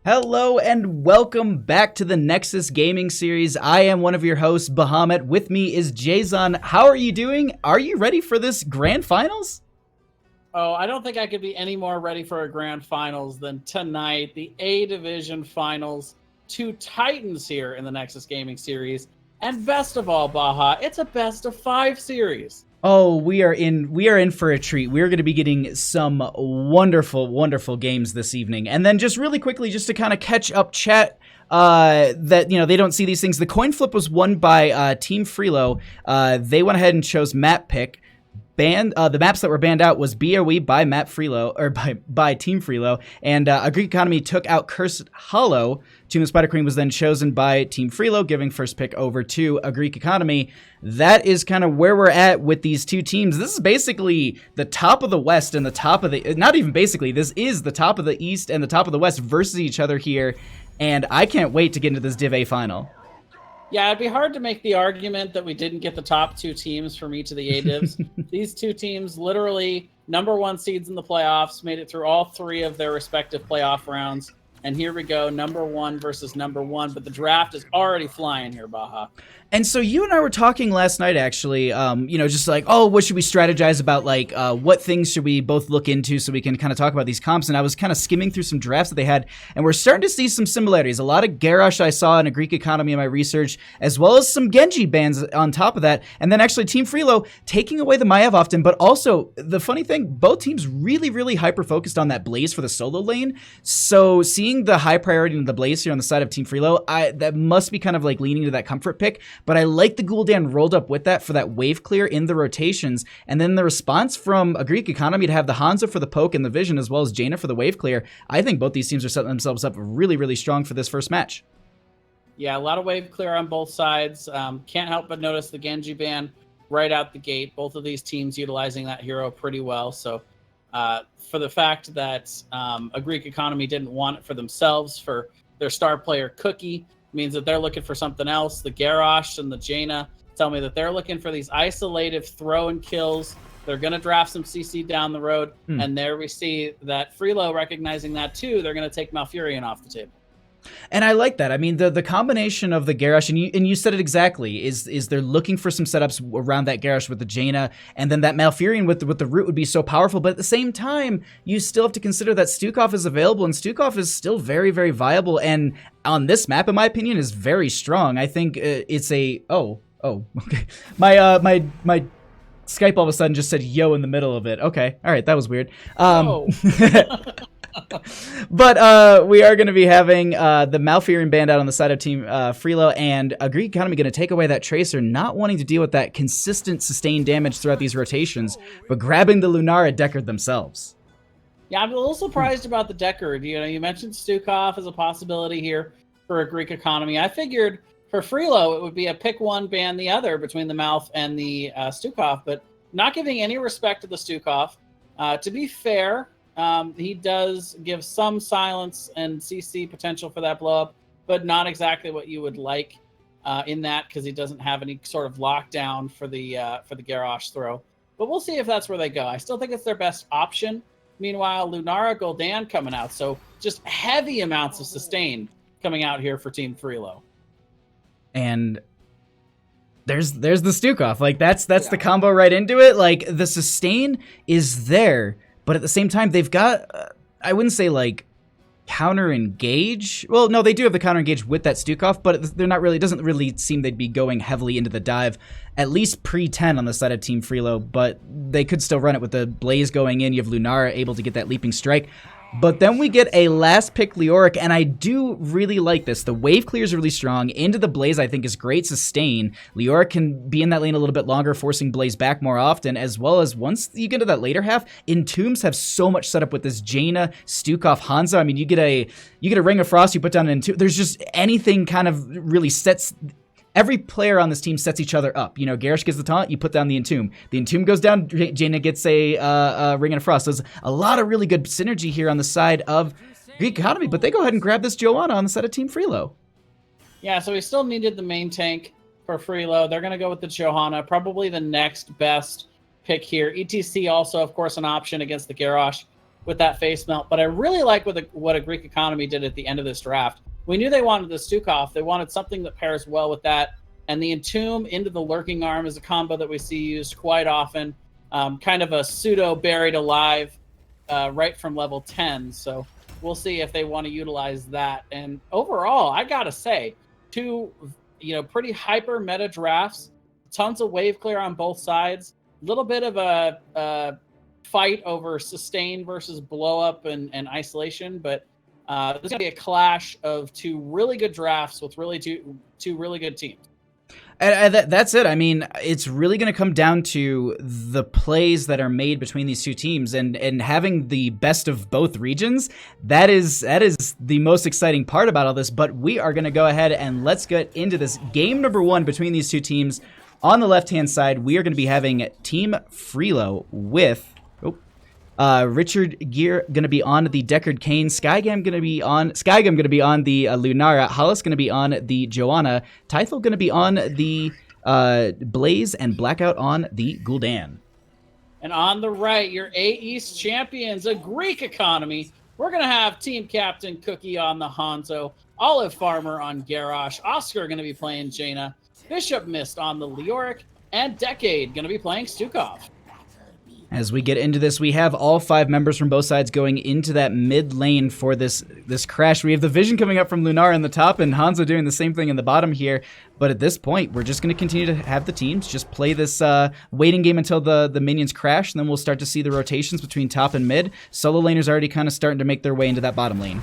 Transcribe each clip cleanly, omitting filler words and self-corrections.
Hello and welcome back to the Nexus Gaming Series. I am one of your hosts, Bahamut. With me is Jason. How are you doing? Are you ready for this grand finals? Oh, I don't think I could be any more ready for a grand finals than tonight. The A Division finals, two titans here in the Nexus Gaming Series. And best of all, Baha, it's a best of 5 series. Oh, we are in for a treat. We're going to be getting some wonderful games this evening. And then just really quickly, just to kind of catch up chat, that, they don't see these things. The coin flip was won by Team Freelo. They went ahead and chose map pick. The maps that were banned out was BOE by Map Freelo, or by Team Freelo, and a Greek Economy took out Cursed Hollow. Tomb of Spider Queen was then chosen by Team Freelo, giving first pick over to a Greek Economy. That is kind of where we're at with these two teams. This is basically the top of the West and the top of the, not even basically, this is the top of the East and the top of the West versus each other here, and I can't wait to get into this Div A final. Yeah, it'd be hard to make the argument that we didn't get the top 2 teams from each of the A-Divs. These two teams, literally #1 seeds in the playoffs, made it through all 3 of their respective playoff rounds. And here we go, #1 versus #1. But the draft is already flying here, Baha. And so you and I were talking last night, actually, just like, oh, what should we strategize about? Like, what things should we both look into so we can kind of talk about these comps? And I was kind of skimming through some drafts that they had, and we're starting to see some similarities. A lot of Garrosh I saw in a Greek Economy in my research, as well as some Genji bans on top of that. And then actually Team Freelo taking away the Maiev often, but also the funny thing, both teams really hyper-focused on that Blaze for the solo lane. So seeing the high priority in the Blaze here on the side of Team Freelo, that must be kind of like leaning to that comfort pick. But I like the Gul'dan rolled up with that for that wave clear in the rotations. And then the response from a Greek Economy to have the Hanzo for the poke and the vision, as well as Jaina for the wave clear. I think both these teams are setting themselves up really strong for this first match. Yeah, a lot of wave clear on both sides. Can't help but notice the Genji ban right out the gate. Both of these teams utilizing that hero pretty well. So for the fact that a Greek Economy didn't want it for themselves, for their star player Cookie, means that they're looking for something else. The Garrosh and the Jaina tell me that they're looking for these isolated throw and kills. They're going to draft some CC down the road. And there we see that Freelo recognizing that too. They're going to take Malfurion off the table. And I like that. I mean, the combination of the Garrosh, and you said it exactly, is they're looking for some setups around that Garrosh with the Jaina, and then that Malfurion with the root would be so powerful. But at the same time, you still have to consider that Stukov is available, and Stukov is still very viable, and on this map, in my opinion, is very strong. I think it's a... Oh, okay. My Skype all of a sudden just said yo in the middle of it. Okay, all right, that was weird. But we are going to be having the Malfurion band out on the side of Team Freelo, and a Greek Economy going to take away that Tracer, not wanting to deal with that consistent sustained damage throughout these rotations, but grabbing the Lunara Deckard themselves. Yeah, I'm a little surprised about the Deckard. You mentioned Stukov as a possibility here for a Greek Economy. I figured for Freelo it would be a pick one, ban the other between the Malf and the Stukov, but not giving any respect to the Stukov. To be fair, he does give some silence and CC potential for that blow up, but not exactly what you would like in that, because he doesn't have any sort of lockdown for the Garrosh throw. But we'll see if that's where they go. I still think it's their best option. Meanwhile, Lunara Gul'dan coming out, so just heavy amounts of sustain coming out here for Team Freelo. And there's the Stukov. Like that's the combo right into it. Like the sustain is there. But at the same time, they've got, I wouldn't say like counter engage. Well, no, they do have the counter engage with that Stukov, but they're not really, it doesn't really seem they'd be going heavily into the dive, at least pre-10 on the side of Team Freelo, but they could still run it with the Blaze going in. You have Lunara able to get that leaping strike. But then we get a last pick Leoric, and I do really like this. The wave clear is really strong. Into the Blaze, I think, is great sustain. Leoric can be in that lane a little bit longer, forcing Blaze back more often, as well as once you get to that later half, Entombs have so much set up with this Jaina, Stukov, Hanzo. I mean, you get a Ring of Frost, you put down an Entomb. There's just anything kind of really sets... Every player on this team sets each other up. Garrosh gets the taunt, you put down the Entomb. The Entomb goes down, Jaina gets a Ring of Frost. There's a lot of really good synergy here on the side of Greek Economy, but they go ahead and grab this Joanna on the side of Team Freelo. Yeah, so we still needed the main tank for Freelo. They're going to go with the Johanna, probably the next best pick here. ETC also, of course, an option against the Garrosh. with that face melt. But I really like what a Greek economy did at the end of this draft. We knew they wanted the Stukov. They wanted something that pairs well with that. And the Entomb into the Lurking Arm is a combo that we see used quite often. Kind of a pseudo buried alive right from level 10. So we'll see if they want to utilize that. And overall, I got to say, two pretty hyper meta drafts, tons of wave clear on both sides, a little bit of a fight over sustain versus blow up and isolation. But there's going to be a clash of two really good drafts with two really good teams. And that's it. I mean, it's really going to come down to the plays that are made between these two teams, and having the best of both regions. That is the most exciting part about all this. But we are going to go ahead and let's get into this game number 1 between these two teams. On the left-hand side, we are going to be having Team Freelo with Richard Gere going to be on the Deckard Cain, Skygam going to be on the Lunara, Hollis going to be on the Joanna, Tythel going to be on the Blaze, and Blackout on the Gul'dan. And on the right, your A East champions, a Greek economy. We're going to have Team Captain Cookie on the Hanzo, Olive Farmer on Garrosh, Oscar going to be playing Jaina, Bishop Mist on the Leoric, and Decade going to be playing Stukov. As we get into this, we have all 5 members from both sides going into that mid lane for this crash. We have the Vision coming up from Lunar in the top and Hanzo doing the same thing in the bottom here. But at this point, we're just going to continue to have the teams just play this waiting game until the minions crash, and then we'll start to see the rotations between top and mid. Solo laners already kind of starting to make their way into that bottom lane.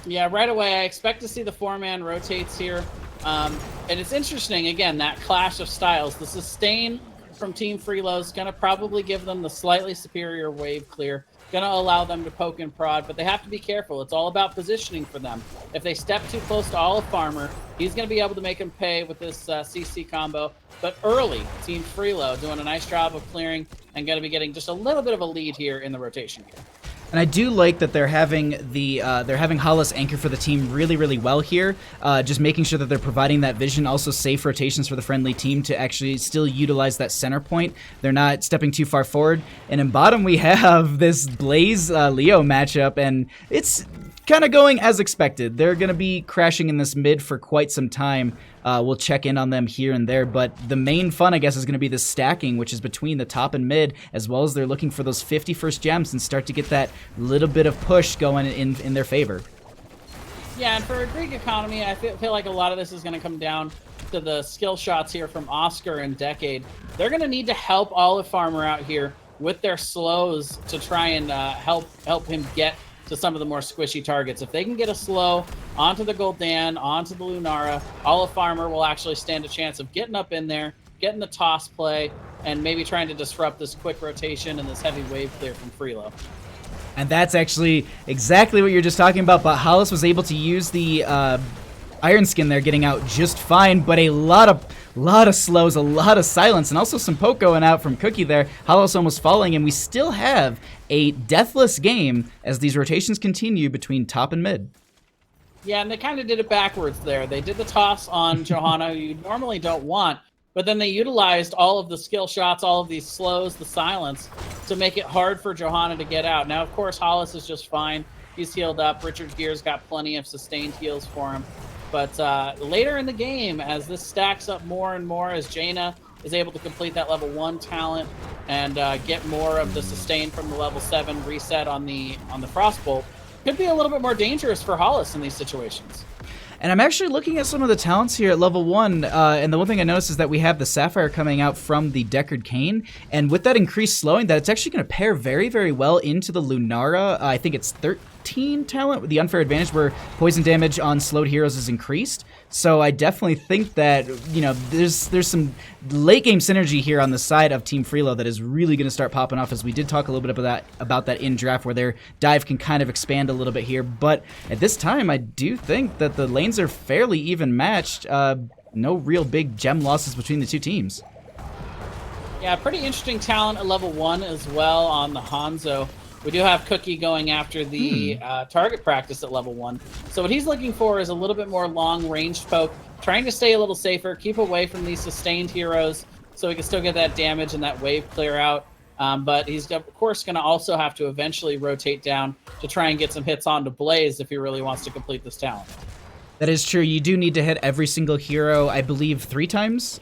Yeah, right away, I expect to see the 4-man rotates here. And it's interesting, again, that clash of styles. The sustain from Team Freelo is going to probably give them the slightly superior wave clear, going to allow them to poke and prod, but they have to be careful. It's all about positioning for them. If they step too close to Olive Farmer, he's going to be able to make him pay with this CC combo. But early, Team Freelo doing a nice job of clearing and going to be getting just a little bit of a lead here in the rotation here. And I do like that they're having Hollis anchor for the team really, really well here. Just making sure that they're providing that vision, also safe rotations for the friendly team to actually still utilize that center point. They're not stepping too far forward. And in bottom, we have this Blaze Leo matchup, and it's kind of going as expected. They're going to be crashing in this mid for quite some time. We'll check in on them here and there, but the main fun, I guess, is going to be the stacking, which is between the top and mid, as well as they're looking for those 51st gems and start to get that little bit of push going in their favor. Yeah, and for a Greek economy, I feel like a lot of this is going to come down to the skill shots here from Oscar and Decade. They're going to need to help Olive Farmer out here with their slows to try and help him get to some of the more squishy targets. If they can get a slow onto the Gul'dan, onto the Lunara, Olive Farmer will actually stand a chance of getting up in there, getting the toss play, and maybe trying to disrupt this quick rotation and this heavy wave clear from Freelo. And that's actually exactly what you're just talking about, but Hollis was able to use the Iron Skin there getting out just fine, but a lot of slows, a lot of silence, and also some poke going out from Cookie there. Hollis almost falling, and we still have a deathless game as these rotations continue between top and mid. Yeah, and they kind of did it backwards there. They did the toss on Johanna, who you normally don't want, but then they utilized all of the skill shots, all of these slows, the silence, to make it hard for Johanna to get out. Now, of course, Hollis is just fine. He's healed up. Richard Gere's got plenty of sustained heals for him. But later in the game, as this stacks up more and more, as Jaina is able to complete that level 1 talent and get more of the sustain from the level 7 reset on the Frostbolt, could be a little bit more dangerous for Hollis in these situations. And I'm actually looking at some of the talents here at level 1, and the one thing I noticed is that we have the Sapphire coming out from the Deckard Cain, and with that increased slowing, that it's actually going to pair very, very well into the Lunara. I think it's 13 talent with the unfair advantage where poison damage on slowed heroes is increased. So I definitely think that, you know, there's some late game synergy here on the side of Team Freelo that is really going to start popping off, as we did talk a little bit about that in draft where their dive can kind of expand a little bit here. But at this time, I do think that the lanes are fairly even matched. No real big gem losses between the two teams. Yeah, pretty interesting talent at level 1 as well on the Hanzo. We do have Cookie going after the target practice at level 1. So what he's looking for is a little bit more long-ranged poke, trying to stay a little safer, keep away from these sustained heroes so he can still get that damage and that wave clear out. But he's, of course, going to also have to eventually rotate down to try and get some hits onto Blaze if he really wants to complete this talent. That is true. You do need to hit every single hero, I believe, 3 times.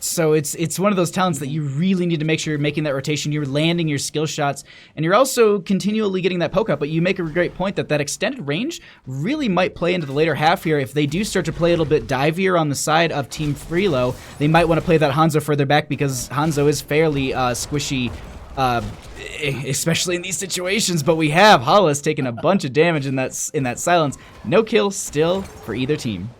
So it's one of those talents that you really need to make sure you're making that rotation, you're landing your skill shots, and you're also continually getting that poke up. But you make a great point that extended range really might play into the later half here. If they do start to play a little bit divier on the side of Team Freelo, they might want to play that Hanzo further back because Hanzo is fairly squishy, especially in these situations. But we have Hollis taking a bunch of damage in that silence. No kill still for either team.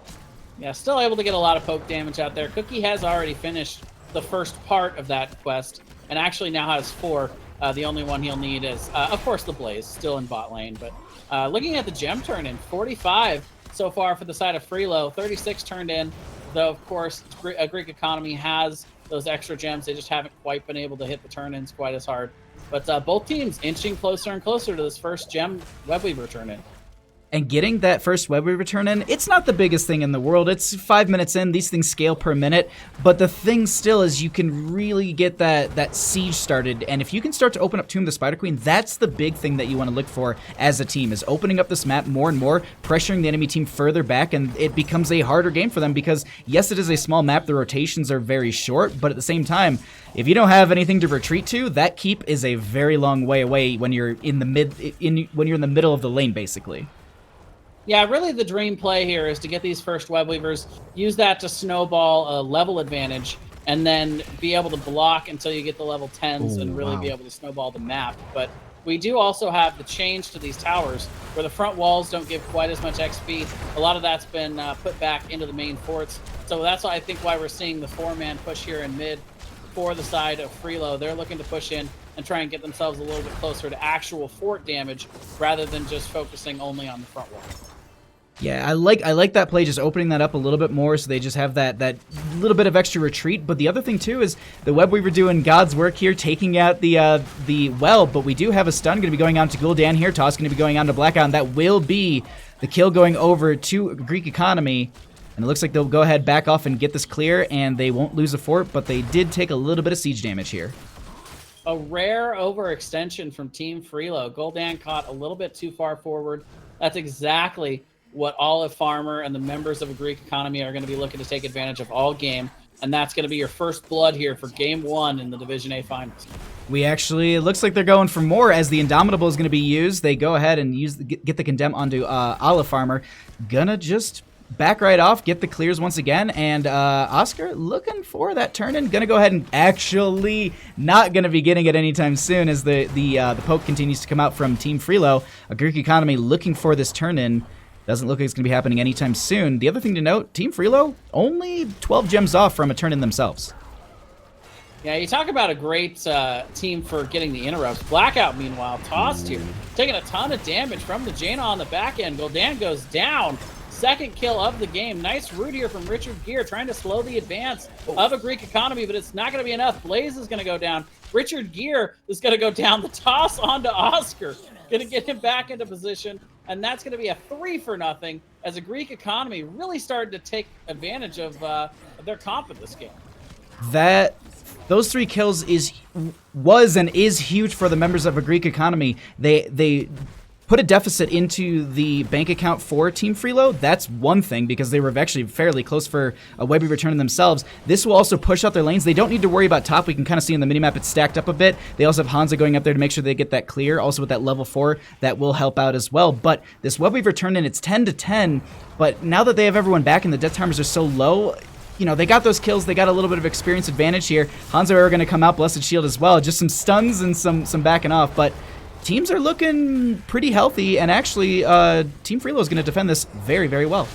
Yeah, still able to get a lot of poke damage out there. Cookie has already finished the first part of that quest, and actually now has 4. The only one he'll need is, of course, the Blaze, still in bot lane. But looking at the gem turn in, 45 so far for the side of Freelo, 36 turned in, though, of course, Greek Economy has those extra gems. They just haven't quite been able to hit the turn-ins quite as hard. But both teams inching closer and closer to this first gem Webweaver turn-in. And getting that first Webweaver turn in, it's not the biggest thing in the world. It's 5 minutes in. These things scale per minute. But the thing still is you can really get that siege started. And if you can start to open up Tomb of the Spider Queen, that's the big thing that you want to look for as a team, is opening up this map more and more, pressuring the enemy team further back, and it becomes a harder game for them because, yes, it is a small map. The rotations are very short, but at the same time, if you don't have anything to retreat to, that keep is a very long way away when you're in the middle of the lane, basically. Yeah, really the dream play here is to get these first Webweavers, use that to snowball a level advantage, and then be able to block until you get the level 10s and really be able to snowball the map. But we do also have the change to these towers, where the front walls don't give quite as much XP. A lot of that's been put back into the main forts. So that's why I think why we're seeing the 4-man push here in mid for the side of Freelo. They're looking to push in and try and get themselves a little bit closer to actual fort damage rather than just focusing only on the front wall. Yeah, I like that play, just opening that up a little bit more so they just have that little bit of extra retreat. But the other thing too is the Webweaver doing God's work here, taking out the well, but we do have a stun going to be going on to Gul'dan here. Toss going to be going on to Blackout, and that will be the kill going over to Greek Economy. And it looks like they'll go ahead, back off, and get this clear, and they won't lose a fort, but they did take a little bit of siege damage here. A rare overextension from Team Freelo. Gul'dan caught a little bit too far forward. That's exactly what Olive Farmer and the members of a Greek Economy are going to be looking to take advantage of all game, and that's going to be your first blood here for Game 1 in the Division A Finals. We actually, it looks like they're going for more as the Indomitable is going to be used. They go ahead and get the Condemn onto Olive Farmer. Gonna just back right off, get the clears once again, and Oscar looking for that turn-in. Gonna go ahead and actually not gonna be getting it anytime soon as the poke continues to come out from Team Freelo. A Greek Economy looking for this turn-in. Doesn't look like it's going to be happening anytime soon. The other thing to note, Team Freelo, only 12 gems off from a turn-in themselves. Yeah, you talk about a great team for getting the interrupts. Blackout, meanwhile, tossed here, taking a ton of damage from the Jaina on the back end. Gul'dan goes down. Second kill of the game. Nice root here from Richard Gere, trying to slow the advance of a Greek Economy, but it's not going to be enough. Blaze is going to go down. Richard Gere is going to go down. The toss onto Oscar, going to get him back into position. And that's going to be a 3-for-0 as a Greek Economy really started to take advantage of their comp in this game. Those 3 kills was and is huge for the members of a Greek Economy. They put a deficit into the bank account for Team Freelo. That's one thing, because they were actually fairly close for a Webby return themselves. This will also push out their lanes. They don't need to worry about top. We can kind of see in the minimap it's stacked up a bit. They also have Hansa going up there to make sure they get that clear. Also with that level 4, that will help out as well. But this Webby return in, it's 10-10. But now that they have everyone back and the death timers are so low, you know, they got those kills. They got a little bit of experience advantage here. Hanzo are going to come out, Blessed Shield as well. Just some stuns and some backing off. But teams are looking pretty healthy, and actually, Team Freelo is going to defend this very, very well.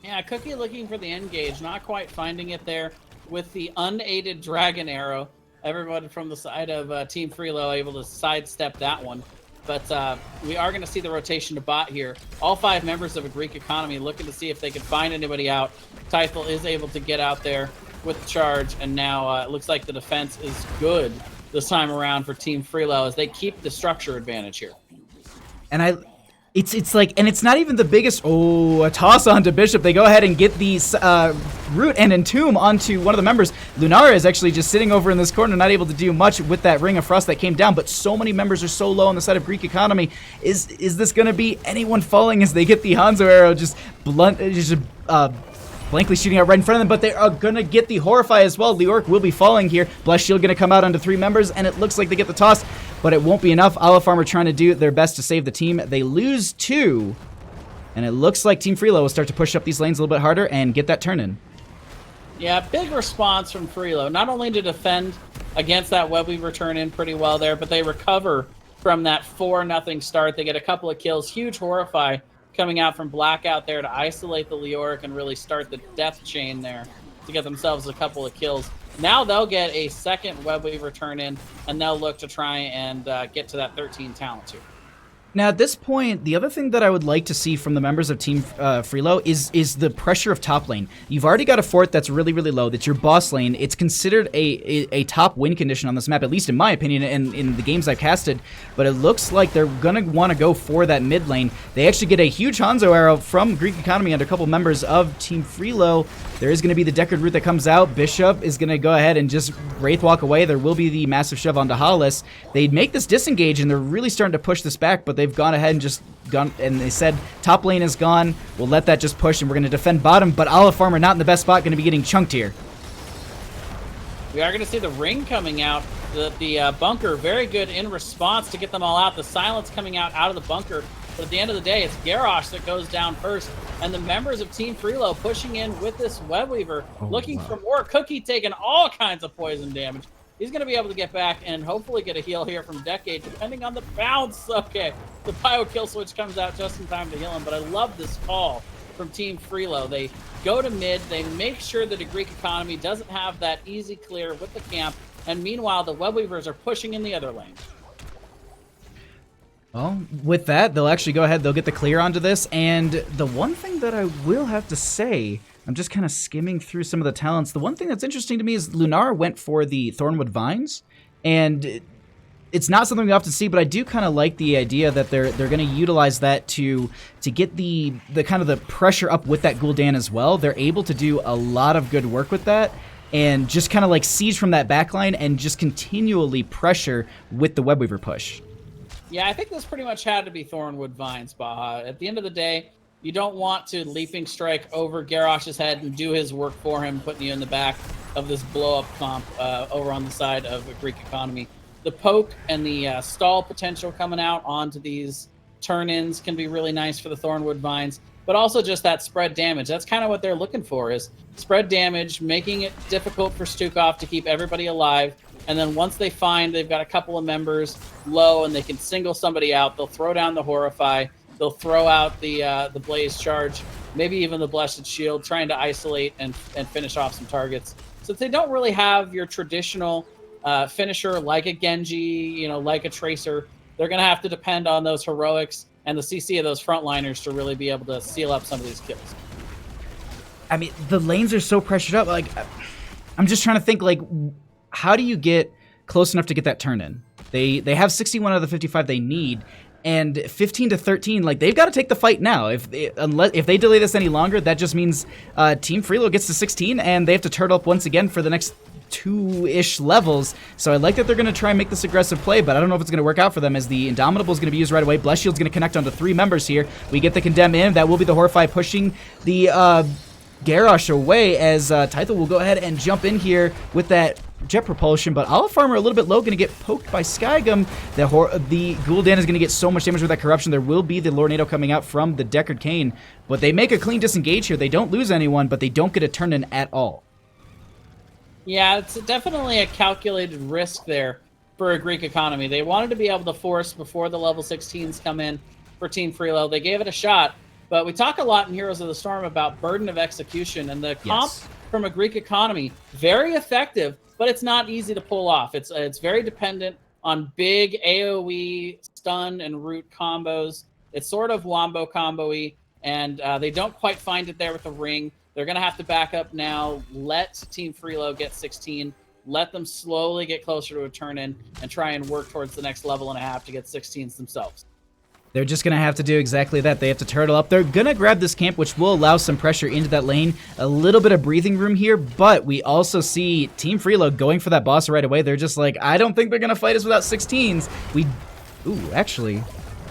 Yeah, Cookie looking for the engage, not quite finding it there with the unaided Dragon Arrow. Everyone from the side of Team Freelo able to sidestep that one. But we are going to see the rotation to bot here. All 5 members of a Greek Economy looking to see if they can find anybody out. Typhel is able to get out there with the charge, and now it looks like the defense is good this time around for Team Freelo as they keep the structure advantage here. And It's like, and it's not even the biggest. Oh, a toss onto Bishop. They go ahead and get the root and entomb onto one of the members. Lunara is actually just sitting over in this corner, not able to do much with that Ring of Frost that came down. But so many members are so low on the side of Greek economy. Is this going to be anyone falling as they get the Hanzo arrow just blankly shooting out right in front of them, but they are going to get the Horrify as well. Leoric will be falling here. Blessed Shield going to come out onto 3 members, and it looks like they get the toss, but it won't be enough. Farmer trying to do their best to save the team. They lose 2, and it looks like Team Freelo will start to push up these lanes a little bit harder and get that turn in. Yeah, big response from Freelo. Not only to defend against that Webweaver turn in pretty well there, but they recover from that 4-0 start. They get a couple of kills. Huge Horrify coming out from Blackout there to isolate the Leoric and really start the death chain there to get themselves a couple of kills. Now they'll get a second Webweaver turn in, and they'll look to try and get to that 13 talent too. Now, at this point, the other thing that I would like to see from the members of Team Freelo is the pressure of top lane. You've already got a fort that's really, really low. That's your boss lane. It's considered a top win condition on this map, at least in my opinion, and in the games I've casted. But it looks like they're going to want to go for that mid lane. They actually get a huge Hanzo arrow from Greek Economy and a couple members of Team Freelo. There is going to be the Deckard root that comes out. Bishop is going to go ahead and just Wraith walk away. There will be the massive shove onto Hollis. They make this disengage, and they're really starting to push this back, but they've gone ahead and just gone, and they said top lane is gone. We'll let that just push, and we're going to defend bottom, but Olive Farmer not in the best spot, going to be getting chunked here. We are going to see the ring coming out. The bunker, very good in response to get them all out. The silence coming out of the bunker. But at the end of the day, it's Garrosh that goes down first. And the members of Team Freelo pushing in with this Webweaver, looking for more. Cookie taking all kinds of poison damage. He's going to be able to get back and hopefully get a heal here from Decade, depending on the bounce. Okay, the Pyro Kill Switch comes out just in time to heal him. But I love this call from Team Freelo. They go to mid. They make sure that the Greek Economy doesn't have that easy clear with the camp. And meanwhile, the Webweavers are pushing in the other lane. Well, with that, they'll actually go ahead, they'll get the clear onto this, and the one thing that I will have to say, I'm just kind of skimming through some of the talents, the one thing that's interesting to me is Lunar went for the Thornwood Vines, and it's not something we often see, but I do kind of like the idea that they're going to utilize that to get the kind of the pressure up with that Gul'dan as well. They're able to do a lot of good work with that, and just kind of like siege from that backline and just continually pressure with the Webweaver push. Yeah, I think this pretty much had to be Thornwood Vines, Baja. At the end of the day, you don't want to Leaping Strike over Garrosh's head and do his work for him, putting you in the back of this blow-up comp over on the side of the Greek Economy. The poke and the stall potential coming out onto these turn-ins can be really nice for the Thornwood Vines, but also just that spread damage. That's kind of what they're looking for, is spread damage, making it difficult for Stukov to keep everybody alive. And then once they find they've got a couple of members low and they can single somebody out, they'll throw down the Horrify, they'll throw out the Blaze Charge, maybe even the Blessed Shield, trying to isolate and finish off some targets. So if they don't really have your traditional finisher like a Genji, like a Tracer, they're going to have to depend on those heroics and the CC of those frontliners to really be able to seal up some of these kills. I mean, the lanes are so pressured up. Like, I'm just trying to think, like, how do you get close enough to get that turn in? They have 61 out of the 55 they need, and 15 to 13, like, they've got to take the fight now. If they delay this any longer, that just means Team Freelo gets to 16, and they have to turtle up once again for the next 2-ish levels. So I like that they're going to try and make this aggressive play, but I don't know if it's going to work out for them, as the Indomitable is going to be used right away. Bless Shield's going to connect onto 3 members here. We get the Condemn in. That will be the Horrify pushing the Garrosh away, as Tythel will go ahead and jump in here with that jet propulsion, but Olive Farmer a little bit low, going to get poked by Skygum. The Gul'dan is going to get so much damage with that corruption. There will be the Lornado coming out from the Deckard Cain, but they make a clean disengage here. They don't lose anyone, but they don't get a turn in at all. Yeah, it's definitely a calculated risk there for a Greek Economy. They wanted to be able to force before the level 16s come in for Team Freelo. They gave it a shot, but we talk a lot in Heroes of the Storm about burden of execution, and the comp from a Greek Economy, very effective, but it's not easy to pull off. It's very dependent on big AoE stun and root combos. It's sort of wombo combo-y, and they don't quite find it there with the ring. They're going to have to back up now, let Team Freelo get 16, let them slowly get closer to a turn-in, and try and work towards the next level and a half to get 16s themselves. They're just going to have to do exactly that. They have to turtle up. They're going to grab this camp, which will allow some pressure into that lane. A little bit of breathing room here, but we also see Team Freelo going for that boss right away. They're just like, I don't think they're going to fight us without 16s. Ooh, actually...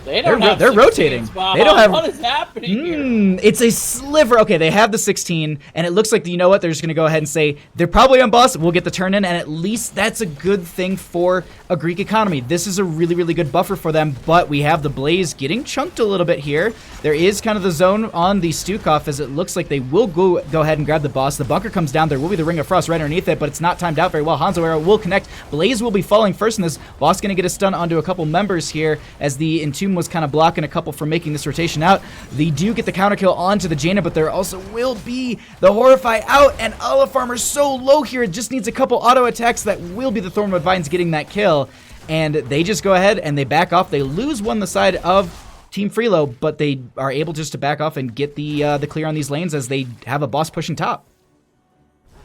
They're rotating. Bob. They don't have. What is happening here? It's a sliver. Okay, they have the 16, and it looks like, you know what? They're just gonna go ahead and say they're probably on boss. We'll get the turn in, and at least that's a good thing for a Greek economy. This is a really, really good buffer for them. But we have the Blaze getting chunked a little bit here. There is kind of the zone on the Stukov, as it looks like they will go ahead and grab the boss. The bunker comes down. There will be the Ring of Frost right underneath it, but it's not timed out very well. Hanzo arrow will connect. Blaze will be falling first in this. Boss gonna get a stun onto a couple members here, as the Entomb was kind of blocking a couple from making this rotation out. They do get the counter kill onto the Jaina, but there also will be the Horrify out, and Olive Farmer's so low here, it just needs a couple auto attacks. That will be the Thornwood Vines getting that kill, and they just go ahead and they back off. They lose one the side of Team Freelo, but they are able just to back off and get the clear on these lanes as they have a boss pushing top.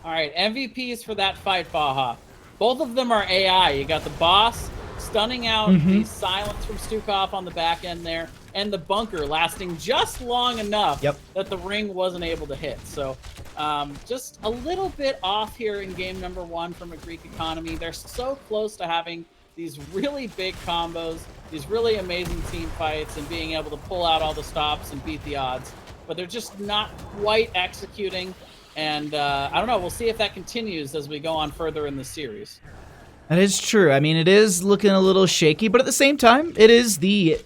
All right, MVPs for that fight, Baja. Both of them are AI. You got the boss stunning out the silence from Stukov on the back end there, and the bunker lasting just long enough that the ring wasn't able to hit. So just a little bit off here in game number 1 from a Greek economy. They're so close to having these really big combos, these really amazing team fights, and being able to pull out all the stops and beat the odds. But they're just not quite executing. And I don't know. We'll see if that continues as we go on further in the series. That is true. I mean, it is looking a little shaky, but at the same time, it is the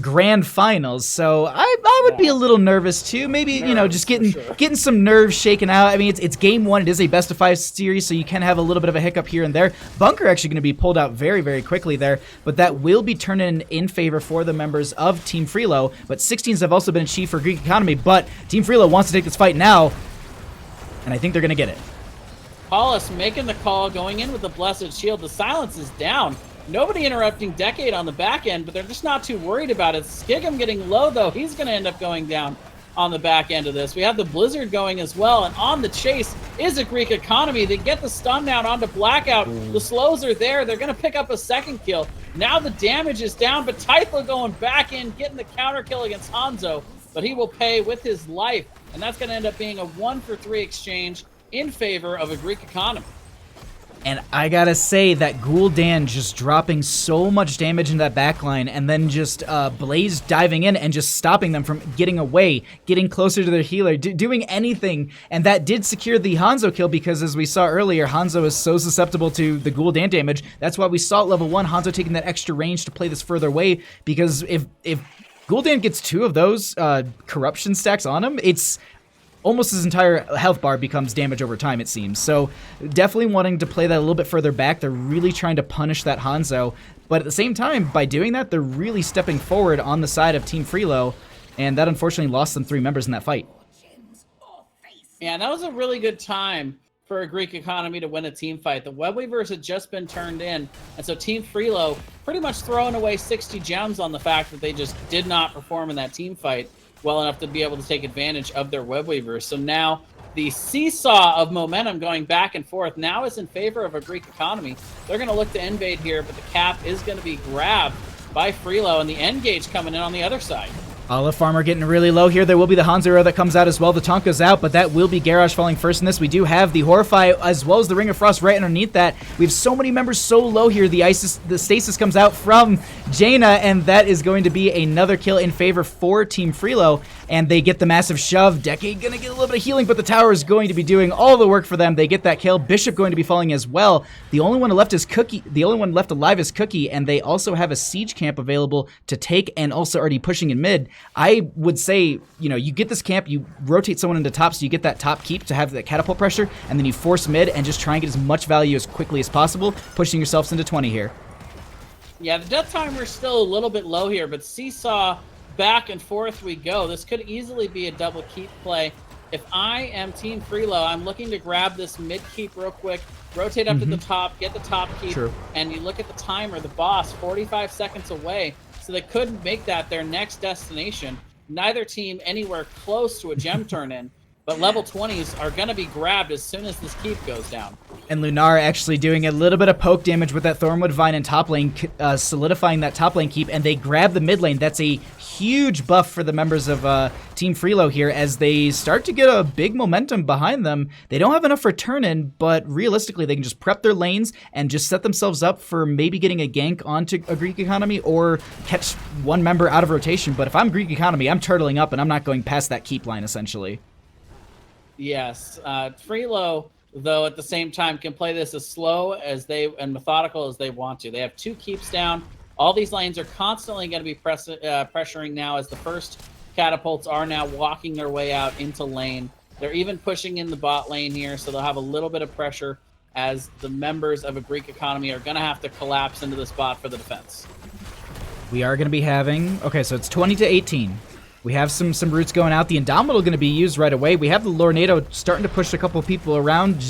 grand finals. So I would be a little nervous too. Maybe just getting some nerves shaken out. I mean, it's game 1. It is a best of 5 series, so you can have a little bit of a hiccup here and there. Bunker actually going to be pulled out very, very quickly there, but that will be turning in favor for the members of Team Freelo. But 16s have also been achieved for Greek economy, but Team Freelo wants to take this fight now, and I think they're going to get it. Paulus making the call, going in with the Blessed Shield. The silence is down. Nobody interrupting Decade on the back end, but they're just not too worried about it. Skigum getting low, though. He's going to end up going down on the back end of this. We have the Blizzard going as well, and on the chase is a Greek economy. They get the stun down onto Blackout. The slows are there. They're going to pick up a second kill. Now the damage is down, but Tythla going back in, getting the counter kill against Hanzo, but he will pay with his life, and that's going to end up being a 1-for-3 exchange in favor of a Greek economy. And I gotta say that Gul'dan just dropping so much damage in that backline, and then just Blaze diving in and just stopping them from getting away, getting closer to their healer, doing anything. And that did secure the Hanzo kill, because as we saw earlier, Hanzo is so susceptible to the Gul'dan damage. That's why we saw at level 1 Hanzo taking that extra range to play this further away, because if Gul'dan gets 2 of those corruption stacks on him, it's almost his entire health bar becomes damage over time, it seems. So definitely wanting to play that a little bit further back. They're really trying to punish that Hanzo, but at the same time, by doing that, they're really stepping forward on the side of Team Freelo, and that unfortunately lost them 3 members in that fight. Yeah, that was a really good time for a Greek economy to win a team fight. The Web Weavers had just been turned in, and so Team Freelo pretty much throwing away 60 gems on the fact that they just did not perform in that team fight well enough to be able to take advantage of their Web Weavers. So now the seesaw of momentum going back and forth now is in favor of a Greek economy. They're going to look to invade here, but the cap is going to be grabbed by Freelo, and the end gauge coming in on the other side. Olive Farmer getting really low here. There will be the Hanzo arrow that comes out as well. The Tonka's out, but that will be Garrosh falling first in this. We do have the Horrify as well as the Ring of Frost right underneath that. We have so many members so low here. The Stasis comes out from Jaina, and that is going to be another kill in favor for Team Freelo, and they get the massive shove. Decade gonna get a little bit of healing, but the tower is going to be doing all the work for them. They get that kill. Bishop going to be falling as well. The only one left is Cookie. The only one left alive is Cookie, and they also have a siege camp available to take, and also already pushing in mid. I would say, you get this camp, you rotate someone into top so you get that top keep to have that catapult pressure, and then you force mid and just try and get as much value as quickly as possible, pushing yourselves into 20 here. Yeah, the death timer is still a little bit low here, but seesaw back and forth we go. This could easily be a double keep play. If I am Team Freelo, I'm looking to grab this mid keep real quick, rotate up to the top, get the top keep, and you look at the timer, the boss, 45 seconds away, so they couldn't make that their next destination. Neither team anywhere close to a gem turn in. but level 20s are going to be grabbed as soon as this keep goes down. And Lunar actually doing a little bit of poke damage with that Thornwood Vine in top lane, solidifying that top lane keep, and they grab the mid lane. That's a huge buff for the members of Team Freelo here as they start to get a big momentum behind them. They don't have enough for turn-in, but realistically, they can just prep their lanes and just set themselves up for maybe getting a gank onto a Greek Economy or catch one member out of rotation. But if I'm Greek Economy, I'm turtling up and I'm not going past that keep line, essentially. Yes. Freelo, though, at the same time, can play this as slow as and methodical as they want to. They have 2 keeps down. All these lanes are constantly going to be pressuring now as the first catapults are now walking their way out into lane. They're even pushing in the bot lane here, so they'll have a little bit of pressure as the members of a Greek Economy are going to have to collapse into this bot for the defense. We are going to be having... Okay, so it's 20-18. We have some roots going out. The Indomitable going to be used right away. We have the Lornado starting to push a couple people around,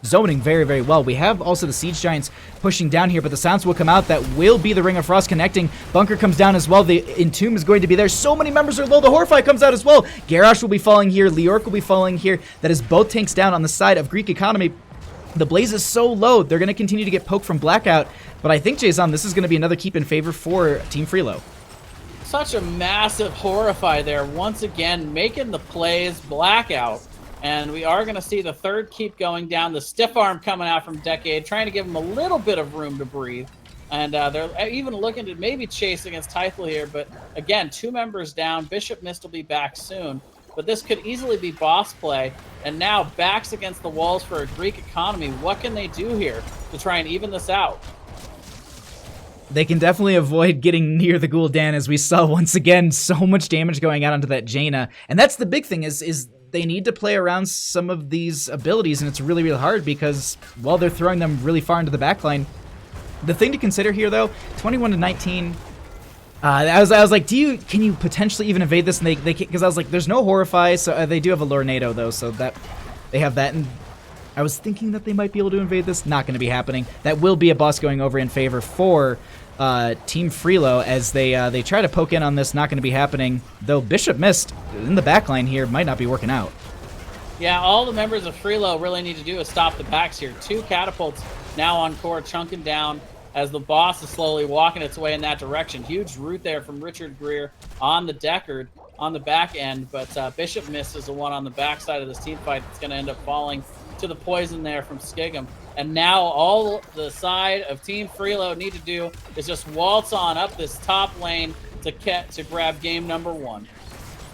zoning very, very well. We have also the Siege Giants pushing down here, but the sounds will come out. That will be the Ring of Frost connecting. Bunker comes down as well. The Entomb is going to be there. So many members are low. The Horrify comes out as well. Garrosh will be falling here. Leork will be falling here. That is both tanks down on the side of Greek Economy. The Blaze is so low. They're going to continue to get poked from Blackout, but I think, Jason, this is going to be another keep in favor for Team Freelo. Such a massive Horrify there, once again making the plays. Blackout, and we are going to see the third keep going down. The stiff arm coming out from Decade, trying to give him a little bit of room to breathe, and they're even looking to maybe chase against Typhel here, but again, 2 members down. Bishop Mist will be back soon, but this could easily be boss play, and now backs against the walls for a Greek Economy. What can they do here to try and even this out? They can definitely avoid getting near the Gul'dan, as we saw once again so much damage going out onto that Jaina. And that's the big thing is they need to play around some of these abilities, and it's really, really hard because, well, they're throwing them really far into the backline. The thing to consider here, though, 21-19. I was like, can you potentially even evade this? And they because I was like, there's no Horrify, so they do have a Lornado though, so that they have that. And I was thinking that they might be able to invade this. Not going to be happening. That will be a boss going over in favor for Team Freelo as they try to poke in on this. Not going to be happening, though. Bishop Mist in the backline here might not be working out. Yeah, all the members of Freelo really need to do is stop the backs here. 2 catapults now on core, chunking down as the boss is slowly walking its way in that direction. Huge root there from Richard Greer on the Deckard on the back end, but Bishop Mist is the one on the backside of this team fight that's going to end up falling to the poison there from Skigum. And now all the side of Team Freelo need to do is just waltz on up this top lane to grab game number 1.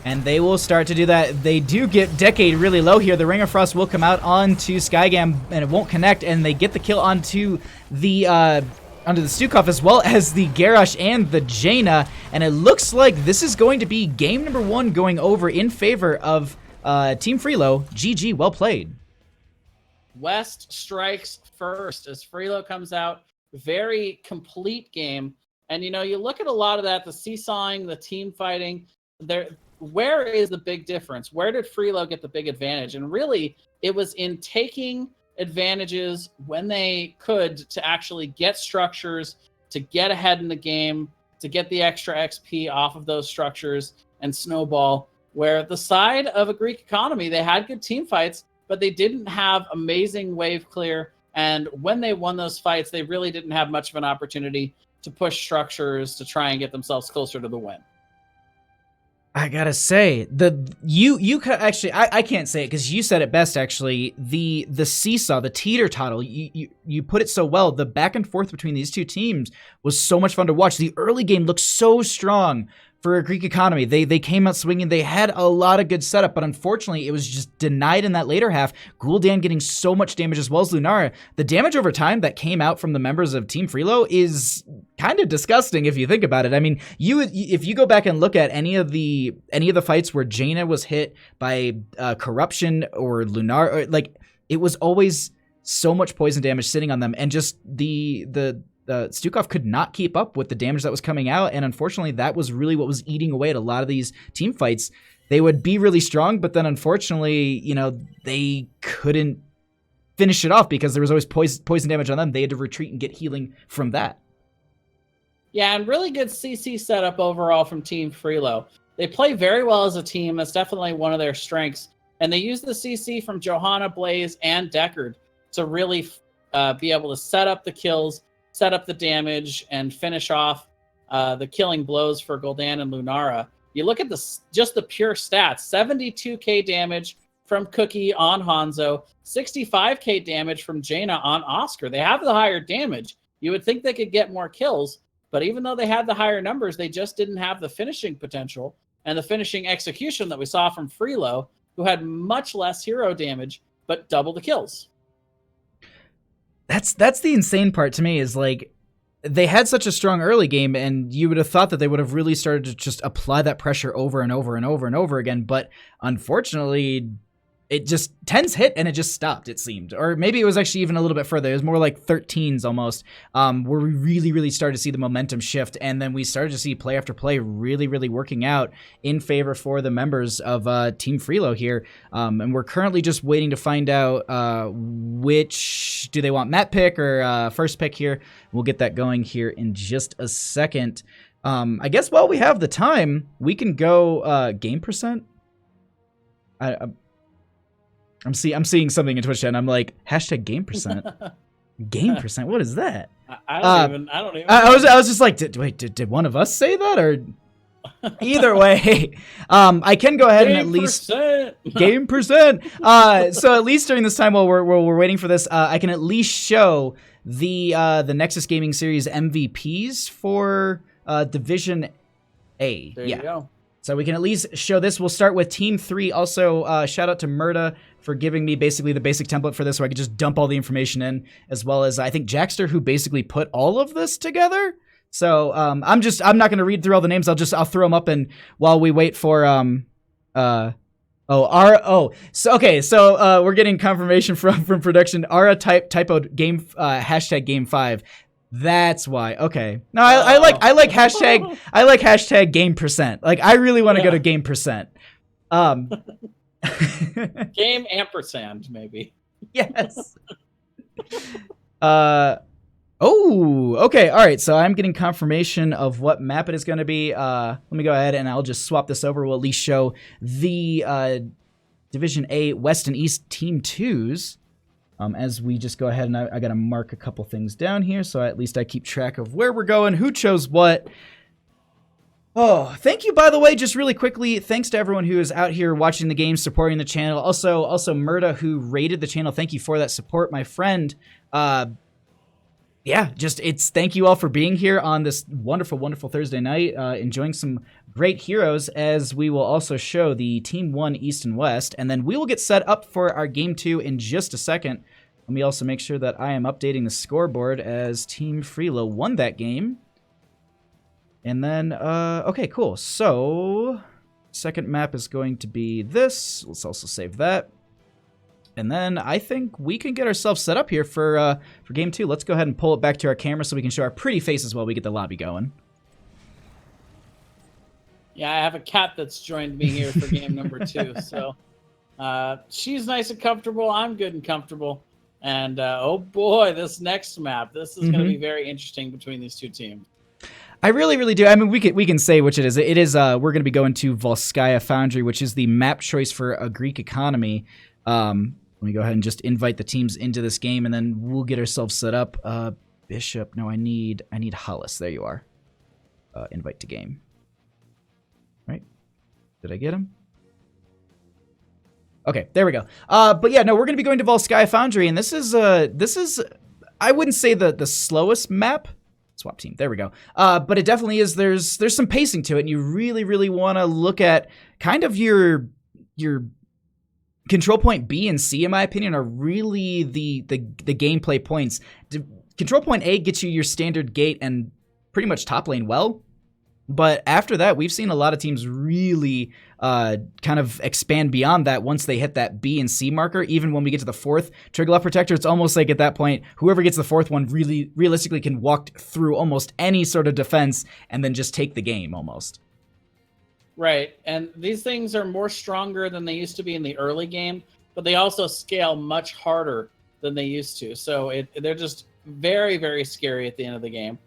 And they will start to do that. They do get Decade really low here. The Ring of Frost will come out onto Skygam, and it won't connect, and they get the kill onto the Stukov as well as the Garrosh and the Jaina, and it looks like this is going to be game number 1 going over in favor of Team Freelo. GG, well played. West strikes first as Freelo comes out. Very complete game. And, you look at a lot of that, the seesawing, the team fighting. Where is the big difference? Where did Freelo get the big advantage? And really, it was in taking advantages when they could to actually get structures, to get ahead in the game, to get the extra XP off of those structures and snowball. Where the side of a Greek Economy, they had good team fights, but they didn't have amazing wave clear. And when they won those fights, they really didn't have much of an opportunity to push structures to try and get themselves closer to the win. I gotta say, I can't say it because you said it best. Actually, the seesaw, the teeter-totter, you put it so well. The back and forth between these two teams was so much fun to watch. The early game looked so strong for a Greek Economy. They came out swinging. They had a lot of good setup, but unfortunately, it was just denied in that later half. Gul'dan getting so much damage as well as Lunara. The damage over time that came out from the members of Team Freelo is kind of disgusting if you think about it. I mean, if you go back and look at any of the fights where Jaina was hit by corruption or Lunara, like it was always so much poison damage sitting on them, and just the Stukov could not keep up with the damage that was coming out, and unfortunately that was really what was eating away at a lot of these team fights. They would be really strong, but then unfortunately, they couldn't finish it off because there was always poison damage on them. They had to retreat and get healing from that. Yeah, and really good CC setup overall from Team Freelo. They play very well as a team. That's definitely one of their strengths. And they used the CC from Johanna, Blaze, and Deckard to really be able to set up the kills, set up the damage, and finish off the killing blows for Gul'dan and Lunara. You look at just the pure stats, 72k damage from Cookie on Hanzo, 65k damage from Jaina on Oscar. They have the higher damage. You would think they could get more kills, but even though they had the higher numbers, they just didn't have the finishing potential and the finishing execution that we saw from Freelo, who had much less hero damage, but double the kills. That's the insane part to me, is like, they had such a strong early game, and you would have thought that they would have really started to just apply that pressure over and over and over and over again. But unfortunately, it just 10s hit and it just stopped, it seemed. Or maybe it was actually even a little bit further. It was more like 13s almost, where we really started to see the momentum shift. And then we started to see play after play really working out in favor for the members of Team Freelo here. And we're currently just waiting to find out which, do they want map pick or first pick here. We'll get that going here in just a second. I guess while we have the time, we can go game percent. I'm seeing something in Twitch chat, and I'm like, hashtag game percent. Game percent? What is that? I don't even. I was just like, did one of us say that? Or either way, I can go ahead and at least game percent. So at least during this time while we're waiting for this, I can at least show the Nexus Gaming Series MVPs for Division A. There you go. So we can at least show this. We'll start with Team 3. Also, shout out to Murda for giving me basically the basic template for this, so I could just dump all the information in, as well as I think Jackster, who basically put all of this together. So I'm not going to read through all the names. I'll throw them up, and while we wait for so we're getting confirmation from production. Ara typoed game hashtag game 5. That's why. Okay. No, I like hashtag game percent. Like, I really want to go to game percent. Game ampersand, maybe. Yes. Okay. All right. So I'm getting confirmation of what map it is going to be. Let me go ahead and I'll just swap this over. We'll at least show the Division A West and East Team 2s. As we just go ahead, and I got to mark a couple things down here, so at least I keep track of where we're going, who chose what. Oh, thank you, by the way, just really quickly, thanks to everyone who is out here watching the game, supporting the channel. Also Murda, who rated the channel. Thank you for that support, my friend. Yeah, thank you all for being here on this wonderful Thursday night, enjoying some great heroes, as we will also show the Team 1 East and West, and then we will get set up for our Game 2 in just a second. Let me also make sure that I am updating the scoreboard, as Team Freelo won that game. And then, okay, cool. So, second map is going to be this. Let's also save that. And then I think we can get ourselves set up here for Game 2. Let's go ahead and pull it back to our camera so we can show our pretty faces while we get the lobby going. Yeah, I have a cat that's joined me here for game number 2. So she's nice and comfortable. I'm good and comfortable. And oh boy, this next map, this is going to be very interesting between these two teams. I really do. I mean, we can say which it is. It is we're going to be going to Volskaya Foundry, which is the map choice for a Greek economy. Let me go ahead and just invite the teams into this game, and then we'll get ourselves set up. Bishop. No, I need Hollis. There you are. Invite to game. Right? Did I get him? Okay, there we go. But yeah, no, we're going to be going to Volskaya Foundry, and this is I wouldn't say the slowest map. Swap team. There we go. But it definitely is. There's some pacing to it, and you really want to look at kind of your control point B and C, in my opinion, are really the gameplay points. Control point A gets you your standard gate and pretty much top lane well. But after that, we've seen a lot of teams really kind of expand beyond that once they hit that B and C marker. Even when we get to the fourth Trigger Left Protector, it's almost like at that point, whoever gets the fourth one really realistically can walk through almost any sort of defense and then just take the game almost. Right, and these things are more stronger than they used to be in the early game, but they also scale much harder than they used to. So they're just very scary at the end of the game.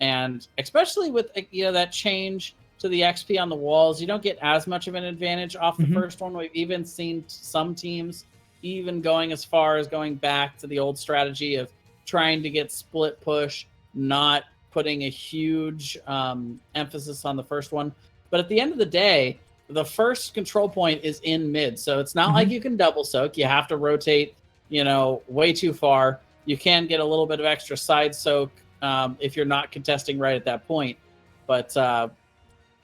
And especially with that change to the XP on the walls, you don't get as much of an advantage off the Mhm. first one. We've even seen some teams even going as far as going back to the old strategy of trying to get split push, not putting a huge emphasis on the first one. But at the end of the day, the first control point is in mid. So it's not like you can double soak. You have to rotate, way too far. You can get a little bit of extra side soak if you're not contesting right at that point. But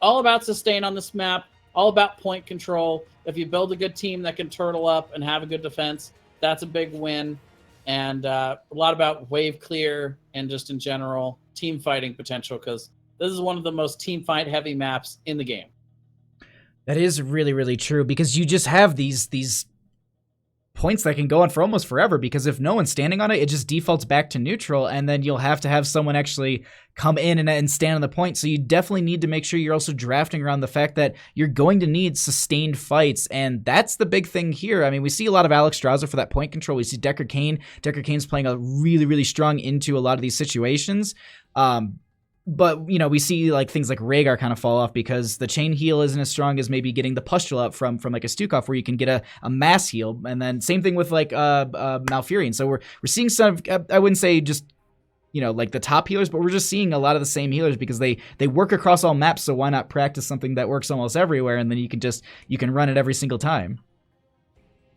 all about sustain on this map, all about point control. If you build a good team that can turtle up and have a good defense, that's a big win. And a lot about wave clear and just in general team fighting potential, because this is one of the most team fight heavy maps in the game. That is really, really true, because you just have these points that can go on for almost forever, because if no one's standing on it, it just defaults back to neutral, and then you'll have to have someone actually come in and stand on the point. So you definitely need to make sure you're also drafting around the fact that you're going to need sustained fights, and that's the big thing here. I mean, we see a lot of Alex Straza for that point control. We see Decker Kane. Decker Kane's playing a really, really strong into a lot of these situations. But, we see like things like Rhaegar kind of fall off because the chain heal isn't as strong as maybe getting the pustule up from like a Stukov, where you can get a mass heal. And then same thing with like Malfurion. So we're seeing some, I wouldn't say just, like the top healers, but we're just seeing a lot of the same healers because they work across all maps. So why not practice something that works almost everywhere, and then you can run it every single time.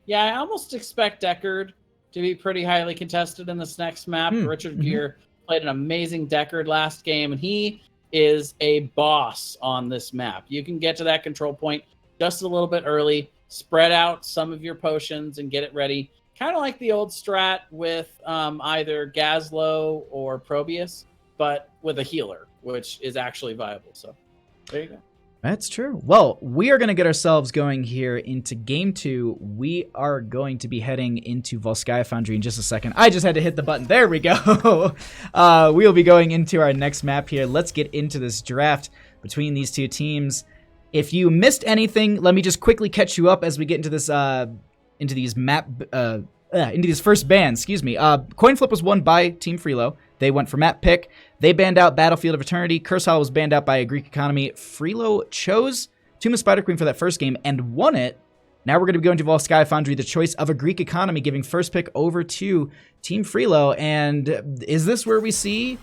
Yeah, I almost expect Deckard to be pretty highly contested in this next map. Richard Gere played an amazing Deckard last game, and he is a boss on this map. You can get to that control point just a little bit early, spread out some of your potions, and get it ready. Kind of like the old strat with either Gazlo or Probius, but with a healer, which is actually viable. So there you go. That's true. Well, we are going to get ourselves going here into Game 2. We are going to be heading into Volskaya Foundry in just a second. I just had to hit the button. There we go. We'll be going into our next map here. Let's get into this draft between these two teams. If you missed anything, let me just quickly catch you up as we get into this into these first bans. Excuse me. Coin flip was won by Team Freelo. They went for map pick. They banned out Battlefield of Eternity. Curse Hall was banned out by a Greek economy. Freelo chose Tomb of Spider Queen for that first game and won it. Now we're going to be going to Volskaya Foundry, the choice of a Greek economy, giving first pick over to Team Freelo. And is this where we see...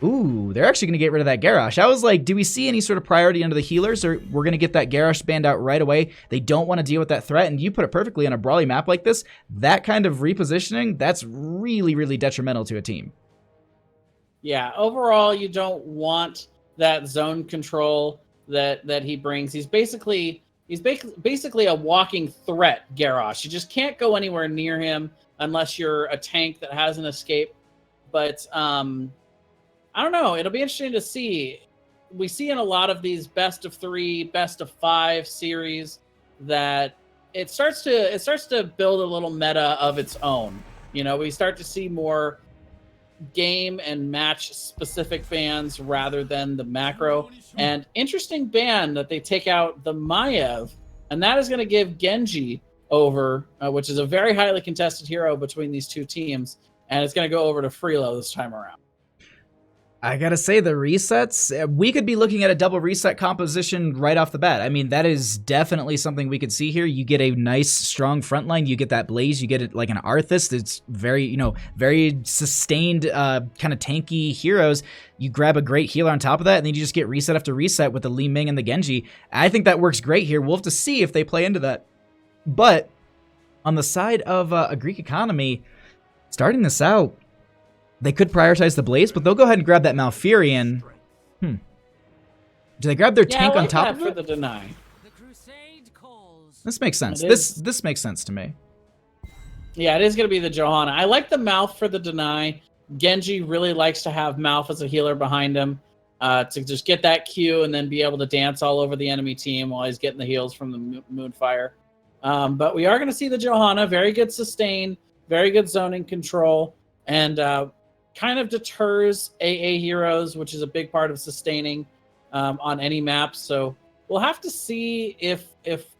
Ooh, they're actually going to get rid of that Garrosh. I was like, do we see any sort of priority under the healers, or we're going to get that Garrosh banned out right away? They don't want to deal with that threat, and you put it perfectly on a brawly map like this. That kind of repositioning, that's really, really detrimental to a team. Yeah, overall, you don't want that zone control that he brings. He's basically a walking threat, Garrosh. You just can't go anywhere near him unless you're a tank that has an escape. But I don't know. It'll be interesting to see. We see in a lot of these best of 3, best of 5 series that it starts to build a little meta of its own. We start to see more game and match specific bans rather than the macro. And interesting ban that they take out the Maiev, and that is going to give Genji over, which is a very highly contested hero between these two teams, and it's going to go over to Freelo this time around. I gotta say, the resets, we could be looking at a double reset composition right off the bat. I mean, that is definitely something we could see here. You get a nice, strong front line. You get that Blaze. You get it like an Arthas that's very, very sustained, kind of tanky heroes. You grab a great healer on top of that, and then you just get reset after reset with the Li Ming and the Genji. I think that works great here. We'll have to see if they play into that. But on the side of a Greek economy, starting this out, they could prioritize the Blaze, but they'll go ahead and grab that Malfurion. Do they grab their tank on top of it? For the deny. This makes sense. This makes sense to me. Yeah, it is going to be the Johanna. I like the Mouth for the deny. Genji really likes to have Mouth as a healer behind him to just get that Q and then be able to dance all over the enemy team while he's getting the heals from the Moonfire. But we are going to see the Johanna. Very good sustain, very good zoning control, and kind of deters AA heroes, which is a big part of sustaining on any map. So we'll have to see if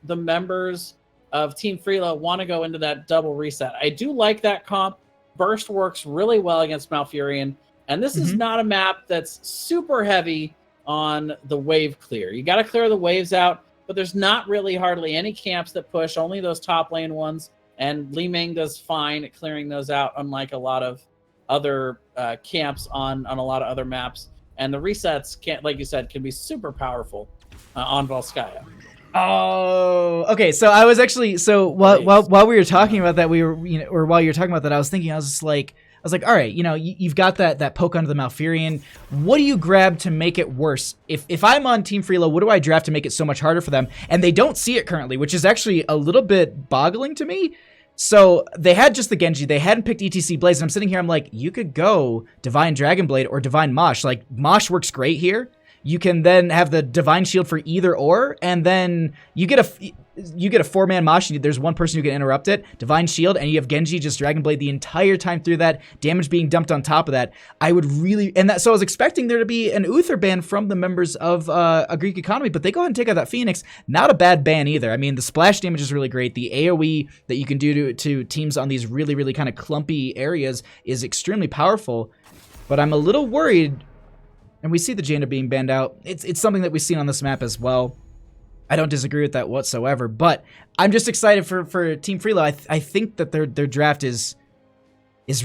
the members of Team Freelo want to go into that double reset. I do like that comp. Burst works really well against Malfurion, and this is not a map that's super heavy on the wave clear. You got to clear the waves out, but there's not really hardly any camps that push, only those top lane ones. And Li Ming does fine at clearing those out, unlike a lot of other camps on a lot of other maps. And the resets, can't, like you said, can be super powerful on Volskaya. Oh, okay. So I was actually while we were talking about that, or while you were talking about that, I was thinking, I was like, all right, you've got that poke onto the Malfurion. What do you grab to make it worse? If I'm on Team Freelo, what do I draft to make it so much harder for them? And they don't see it currently, which is actually a little bit boggling to me. So they had just the Genji. They hadn't picked ETC Blaze. And I'm sitting here, I'm like, you could go Divine Dragonblade or Divine Mosh. Like, Mosh works great here. You can then have the Divine Shield for either or, and then you get a 4-man Mosh. There's one person who can interrupt it. Divine Shield, and you have Genji just Dragonblade the entire time through that. Damage being dumped on top of that. I would really, so I was expecting there to be an Uther ban from the members of a Greek economy, but they go ahead and take out that Phoenix. Not a bad ban either. I mean, the splash damage is really great. The AoE that you can do to teams on these really, really kind of clumpy areas is extremely powerful. But I'm a little worried. And we see the Jaina being banned out. It's something that we've seen on this map as well. I don't disagree with that whatsoever. But I'm just excited for Team Freelo. I think that their draft is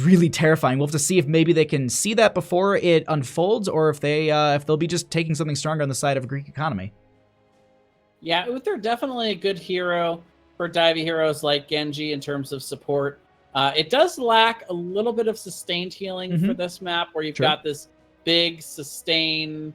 really terrifying. We'll have to see if maybe they can see that before it unfolds, or if they'll be just taking something stronger on the side of a Greek economy. Yeah, Uther definitely a good hero for divey heroes like Genji in terms of support. It does lack a little bit of sustained healing for this map, where you've got this big sustain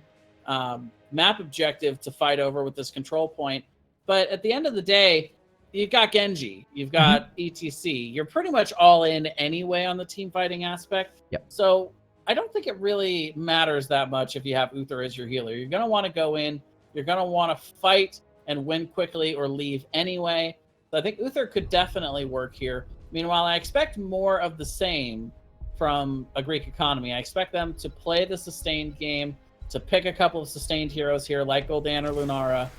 map objective to fight over with this control point. But at the end of the day, you've got Genji, you've got ETC. You're pretty much all in anyway on the team fighting aspect. Yep. So I don't think it really matters that much if you have Uther as your healer. You're going to want to go in, you're going to want to fight and win quickly or leave anyway. So I think Uther could definitely work here. Meanwhile, I expect more of the same from a Greek economy. I expect them to play the sustained game, to pick a couple of sustained heroes here like Gul'dan or Lunara.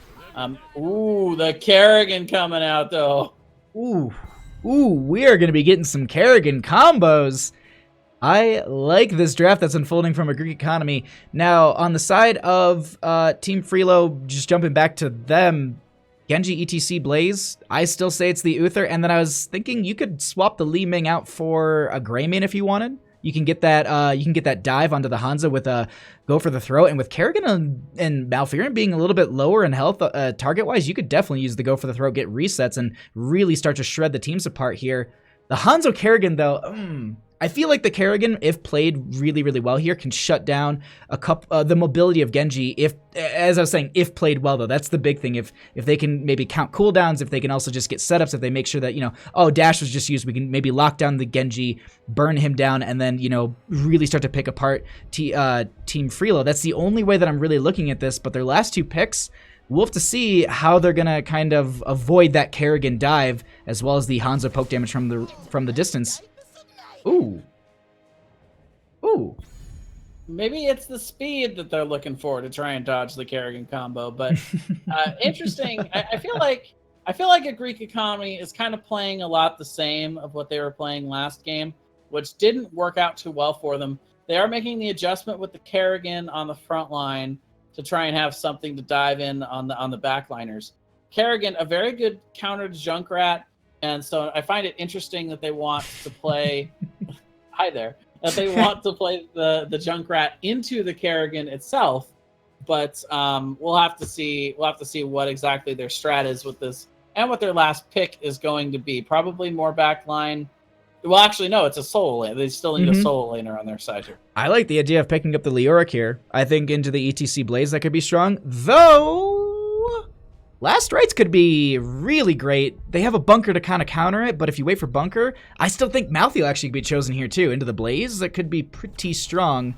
Ooh, the Kerrigan coming out though. Ooh, we are going to be getting some Kerrigan combos. I like this draft that's unfolding from a Greek economy. Now, on the side of Team Freelo, just jumping back to them, Genji, ETC, Blaze, I still say it's the Uther. And then I was thinking you could swap the Li Ming out for a Greymane if you wanted. You can get that dive onto the Hanzo with a go for the throat. And with Kerrigan and Malfurion being a little bit lower in health target-wise, you could definitely use the go for the throat, get resets, and really start to shred the teams apart here. The Hanzo Kerrigan, though, I feel like the Kerrigan, if played really, really well here, can shut down the mobility of Genji. If, as I was saying, if played well, though, that's the big thing. If they can maybe count cooldowns, if they can also just get setups, if they make sure that, dash was just used, we can maybe lock down the Genji, burn him down, and then, really start to pick apart Team Freelo. That's the only way that I'm really looking at this. But their last two picks, we'll have to see how they're gonna kind of avoid that Kerrigan dive, as well as the Hanzo poke damage from the distance. Ooh. Maybe it's the speed that they're looking for to try and dodge the Kerrigan combo, but interesting. I feel like a Greek economy is kind of playing a lot the same of what they were playing last game, which didn't work out too well for them. They are making the adjustment with the Kerrigan on the front line to try and have something to dive in on the backliners. Kerrigan, a very good counter to Junkrat. And so I find it interesting that they want to play hi there. That they want to play the Junkrat into the Kerrigan itself. But we'll have to see what exactly their strat is with this and what their last pick is going to be. Probably more backline. Well, actually, no, it's a solo lane. They still need a solo laner on their side here. I like the idea of picking up the Leoric here. I think into the ETC Blaze that could be strong. Though Last Rites could be really great. They have a bunker to kind of counter it, but if you wait for bunker, I still think Malthy will actually be chosen here too. Into the Blaze, that could be pretty strong.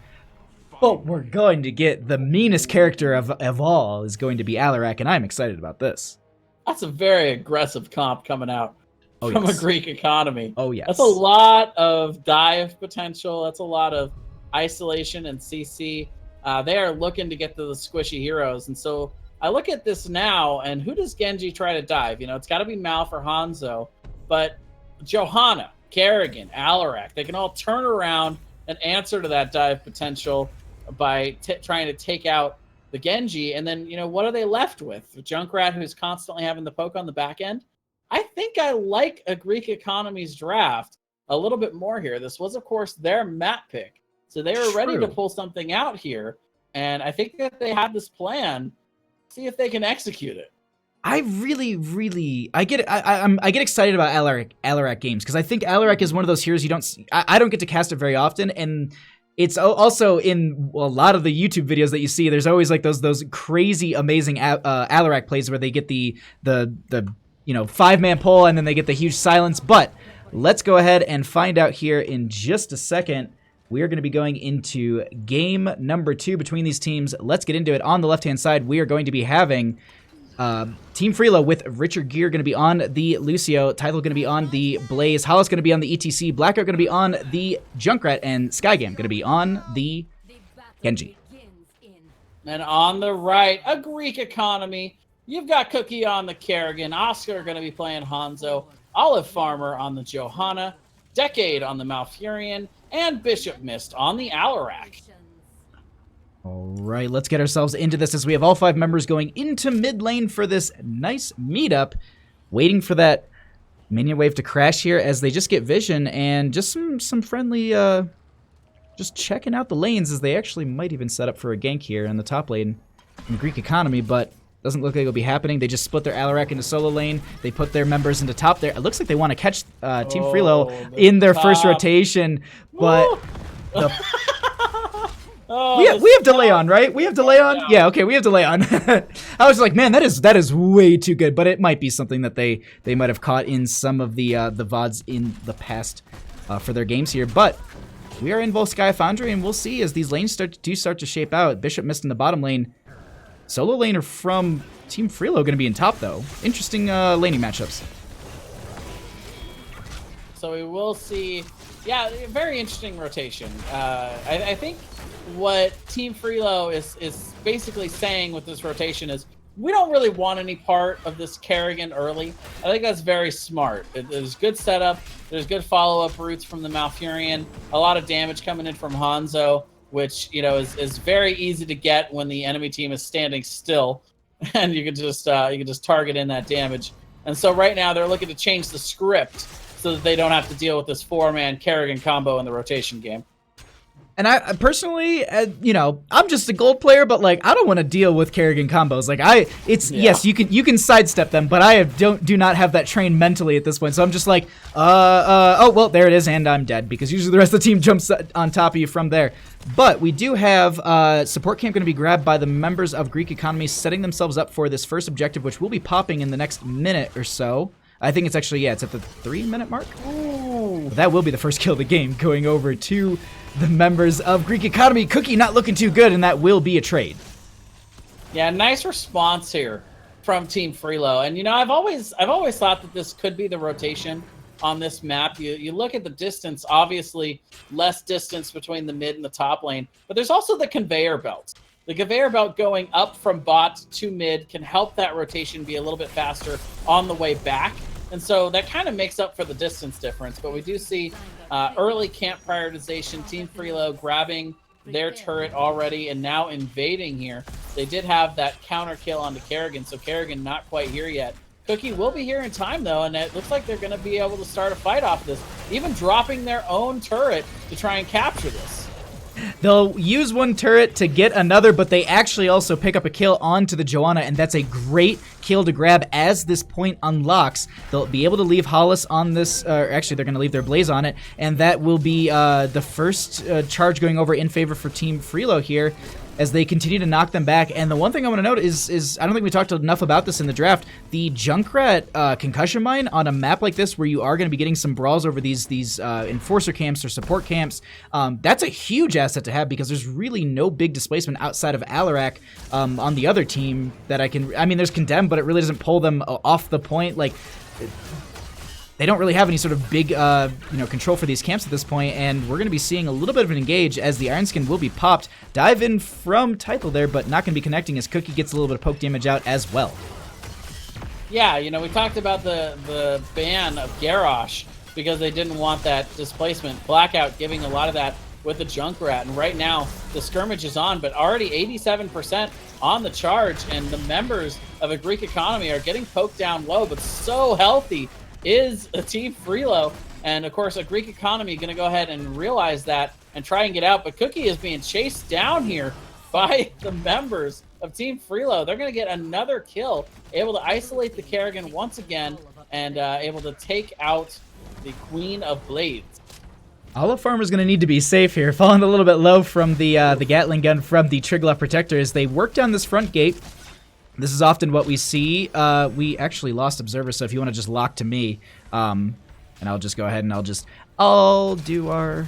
But we're going to get the meanest character of all is going to be Alarak, and I'm excited about this. That's a very aggressive comp coming out from a Greek economy. Oh, yes. That's a lot of dive potential. That's a lot of isolation and CC. They are looking to get to the squishy heroes, and so I look at this now, and who does Genji try to dive? It's got to be Mal for Hanzo, but Johanna, Kerrigan, Alarak, they can all turn around and answer to that dive potential by trying to take out the Genji, and then, what are they left with? Junkrat, who's constantly having the poke on the back end. I think I like a Greek Economy's draft a little bit more here. This was, of course, their map pick. So they were ready to pull something out here. And I think that they have this plan. See if they can execute it. I really I get excited about Alarak games because I think Alarak is one of those heroes you don't see. I don't get to cast it very often, and it's also in a lot of the YouTube videos that you see. There's always like those crazy amazing Alarak plays where they get the 5-man pull and then they get the huge silence. But let's go ahead and find out here in just a second. We are going to be going into game number 2 between these teams. Let's get into it. On the left-hand side, we are going to be having Team Freelo with Richard Gere going to be on the Lucio, Tythel going to be on the Blaze, Hollis going to be on the ETC, Blackout going to be on the Junkrat, and Skygam going to be on the Genji. And on the right, a Greek Economy. You've got Cookie on the Kerrigan, Oscar going to be playing Hanzo, Olive Farmer on the Johanna, Decade on the Malfurion, and Bishop Mist on the Alarak. All right, let's get ourselves into this as we have all 5 members going into mid lane for this nice meetup. Waiting for that minion wave to crash here as they just get vision and just some friendly, just checking out the lanes as they actually might even set up for a gank here in the top lane in Greek Economy, but doesn't look like it'll be happening. They just split their Alarak into solo lane. They put their members into top there. It looks like they want to catch Team Freelo in their first rotation, but we have delay on, right? We have delay on? Yeah, okay, we have delay on. I was like, man, that is way too good, but it might be something that they might have caught in some of the VODs in the past for their games here. But we are in both Sky Foundry, and we'll see as these lanes start to shape out. Bishop missed in the bottom lane. Solo laner from Team Freelo going to be in top, though. Interesting laning matchups. So we will see, yeah, very interesting rotation. I think what Team Freelo is basically saying with this rotation is, we don't really want any part of this Kerrigan early. I think that's very smart. There's good setup. There's good follow-up routes from the Malfurion. A lot of damage coming in from Hanzo, which is very easy to get when the enemy team is standing still, and you can just target in that damage. And so right now they're looking to change the script so that they don't have to deal with this 4-man Kerrigan combo in the rotation game. And I personally, I'm just a gold player, but like I don't want to deal with Kerrigan combos. Like yes, you can sidestep them, but I do not have that trained mentally at this point. So I'm just like, oh well, there it is, and I'm dead because usually the rest of the team jumps on top of you from there. But we do have support camp going to be grabbed by the members of Greek Economy, setting themselves up for this first objective, which will be popping in the next minute or so. I think it's actually, it's at the 3-minute mark. Ooh. That will be the first kill of the game, going over to the members of Greek Economy. Cookie not looking too good, and that will be a trade. Yeah, nice response here from Team Freelo. And I've always thought that this could be the rotation on this map. You look at the distance, obviously less distance between the mid and the top lane, but there's also the conveyor belt. The conveyor belt going up from bot to mid can help that rotation be a little bit faster on the way back. And so that kind of makes up for the distance difference. But we do see early camp prioritization, Team Freelo grabbing their turret already and now invading here. They did have that counter kill onto Kerrigan, so Kerrigan not quite here yet. Cookie will be here in time, though, and it looks like they're going to be able to start a fight off of this, even dropping their own turret to try and capture this. They'll use one turret to get another, but they actually also pick up a kill onto the Joanna, and that's a great kill to grab as this point unlocks. They'll be able to leave Hollis on this, actually they're going to leave their Blaze on it, and that will be the first charge going over in favor for Team Freelo here as they continue to knock them back. And the one thing I want to note is I don't think we talked enough about this in the draft. The Junkrat concussion mine on a map like this where you are going to be getting some brawls over these enforcer camps or support camps, that's a huge asset to have because there's really no big displacement outside of Alarak on the other team that I mean, there's Condemn, but it really doesn't pull them off the point. Like, they don't really have any sort of big, control for these camps at this point, and we're going to be seeing a little bit of an engage as the Iron Skin will be popped. Dive in from Tythel there, but not going to be connecting as Cookie gets a little bit of poke damage out as well. Yeah, we talked about the ban of Garrosh because they didn't want that displacement. Blackout giving a lot of that with the Junkrat, and right now the skirmish is on, but already 87% on the charge, and the members of a Greek economy are getting poked down low, but so healthy is a Team Freelo. And of course, a Greek economy going to go ahead and realize that and try and get out. But Cookie is being chased down here by the members of Team Freelo. They're going to get another kill, able to isolate the Kerrigan once again, and able to take out the Queen of Blades. Olive Farmer's going to need to be safe here, falling a little bit low from the Gatling gun from the Triglav Protector as they work down this front gate. This is often what we see. We actually lost Observer, so if you want to just lock to me, and I'll just go ahead and I'll do our...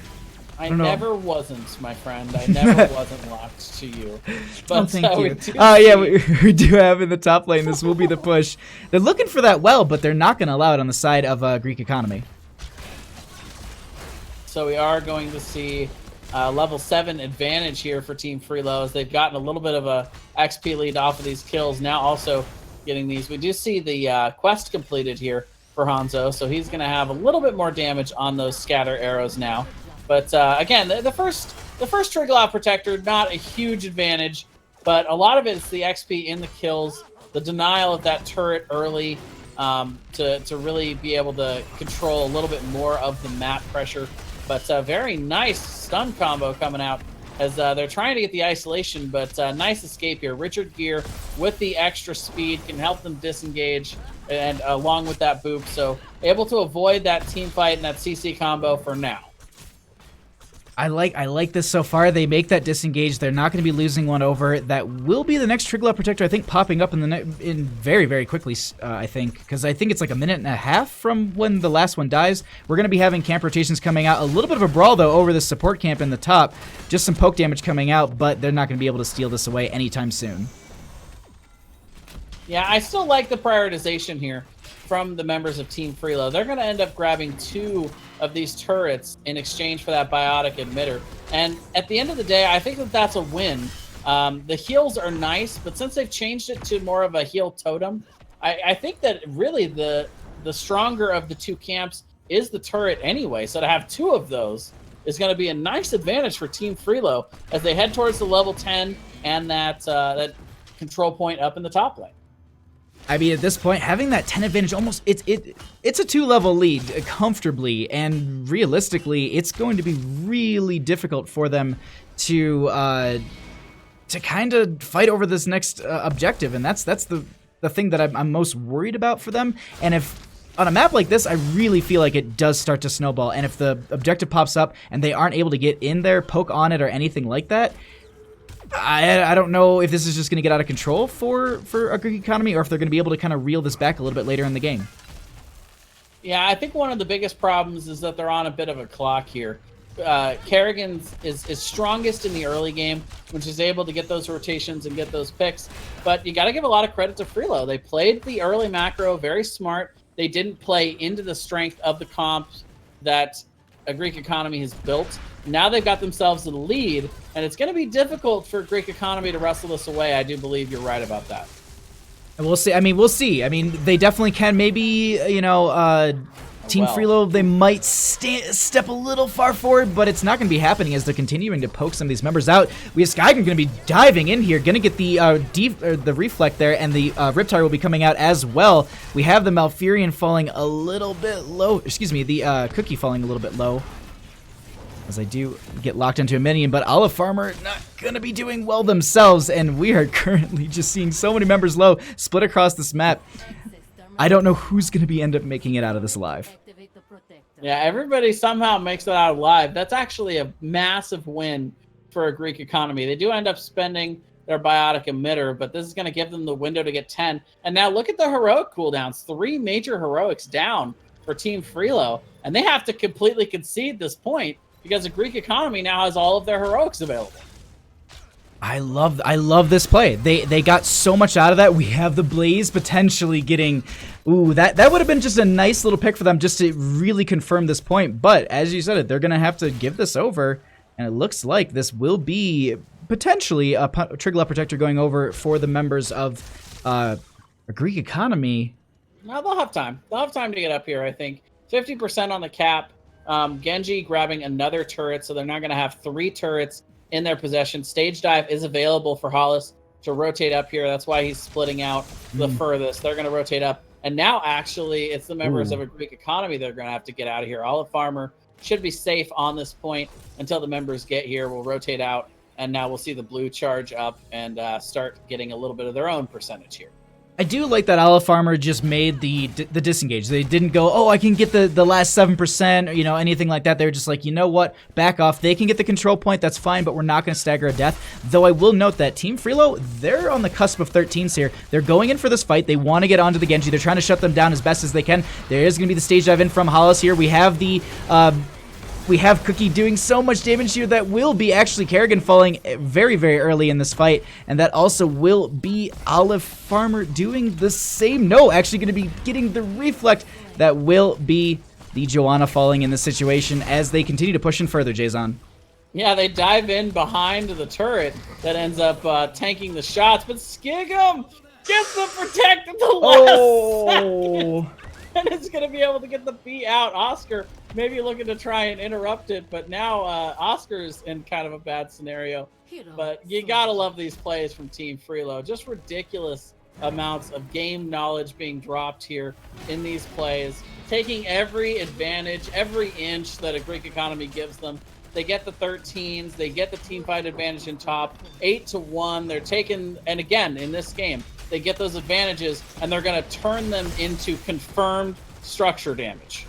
I never wasn't, my friend. I never wasn't locked to you. But oh, thank you. Yeah, we do have in the top lane. This will be the push. They're looking for that well, but they're not going to allow it on the side of Greek economy. So we are going to see level 7 advantage here for Team Freelo as they've gotten a little bit of a XP lead off of these kills. Now also getting these. We do see the quest completed here for Hanzo, so he's going to have a little bit more damage on those scatter arrows now. But again, the first Triglav Protector, not a huge advantage, but a lot of it is the XP in the kills, the denial of that turret early to really be able to control a little bit more of the map pressure. But very nice stun combo coming out as they're trying to get the isolation, but nice escape here. Richard Gere with the extra speed can help them disengage, and along with that boop, so able to avoid that team fight and that CC combo for now. I like this so far. They make that disengage. They're not going to be losing one over. That will be the next Triglav Protector, I think, popping up in very, very quickly, I think, because I think it's like a minute and a half from when the last one dies. We're going to be having camp rotations coming out. A little bit of a brawl, though, over the support camp in the top. Just some poke damage coming out, but they're not going to be able to steal this away anytime soon. Yeah, I still like the prioritization here from the members of Team Freelo. They're going to end up grabbing 2 of these turrets in exchange for that biotic emitter. And at the end of the day, I think that that's a win. The heals are nice, but since they've changed it to more of a heal totem, I think that really the stronger of the 2 camps is the turret anyway. So to have 2 of those is going to be a nice advantage for Team Freelo as they head towards the level 10 and that control point up in the top lane. I mean, at this point, having that 10 advantage almost, it's a 2-level lead comfortably, and realistically, it's going to be really difficult for them to kind of fight over this next objective, and that's the thing that I'm most worried about for them. And if on a map like this, I really feel like it does start to snowball, and if the objective pops up and they aren't able to get in there, poke on it, or anything like that, I don't know if this is just going to get out of control for a Greek economy, or if they're going to be able to kind of reel this back a little bit later in the game. Yeah, I think one of the biggest problems is that they're on a bit of a clock here. Kerrigan is strongest in the early game, which is able to get those rotations and get those picks. But you got to give a lot of credit to Freelo. They played the early macro very smart. They didn't play into the strength of the comps that a Greek economy has built. Now they've got themselves in the lead, and it's going to be difficult for Greek economy to wrestle this away. I do believe you're right about that. And we'll see. I mean, we'll see. I mean, they definitely can. Maybe, Team Freelo, they might step a little far forward, but it's not going to be happening as they're continuing to poke some of these members out. We have Skygan going to be diving in here, going to get the reflect there, and the Riptire will be coming out as well. We have the Malfurion falling a little bit low. Excuse me, the Cookie falling a little bit low, as I do get locked into a minion, but Olive Farmer not going to be doing well themselves, and we are currently just seeing so many members low split across this map. I don't know who's going to end up making it out of this alive. Yeah, everybody somehow makes it out alive. That's actually a massive win for a Greek economy. They do end up spending their biotic emitter, but this is going to give them the window to get 10. And now look at the heroic cooldowns. 3 major heroics down for Team Freelo, and they have to completely concede this point because the Greek economy now has all of their heroics available. I love this play. They got so much out of that. We have the Blaze potentially getting... Ooh, that would have been just a nice little pick for them just to really confirm this point. But as you said, they're going to have to give this over. And it looks like this will be potentially a Triglav Protector going over for the members of a Greek economy. Now they'll have time. They'll have time to get up here, I think. 50% on the cap. Genji grabbing another turret, so they're now going to have 3 turrets in their possession. Stage dive is available for Hollis to rotate up here. That's why he's splitting out the furthest. They're going to rotate up. And now, actually, it's the members of a Greek economy that are going to have to get out of here. Olive Farmer should be safe on this point until the members get here. We'll rotate out, and now we'll see the blue charge up and start getting a little bit of their own percentage here. I do like that Olive Farmer just made the disengage. They didn't go, oh, I can get the last 7%, or, you know, anything like that. They were just like, you know what, back off. They can get the control point, that's fine, but we're not going to stagger a death. Though I will note that Team Freelo, they're on the cusp of 13s here. They're going in for this fight. They want to get onto the Genji. They're trying to shut them down as best as they can. There is going to be the stage dive in from Hollis here. We have the... We have Cookie doing so much damage here that will be actually Kerrigan falling very, very early in this fight. And that also will be Olive Farmer doing the same. No, actually going to be getting the reflect. That will be the Joanna falling in this situation as they continue to push in further, Jason. Yeah, they dive in behind the turret that ends up tanking the shots. But Skigum gets the protect at the last second. And it's going to be able to get the B out. Oscar maybe looking to try and interrupt it, but now Oscar's in kind of a bad scenario. But you got to love these plays from Team Freelo. Just ridiculous amounts of game knowledge being dropped here in these plays. Taking every advantage, every inch that a Greek economy gives them. They get the 13s. They get the team fight advantage in top. 8-1. They're taking, and again, in this game, they get those advantages, and they're going to turn them into confirmed structure damage.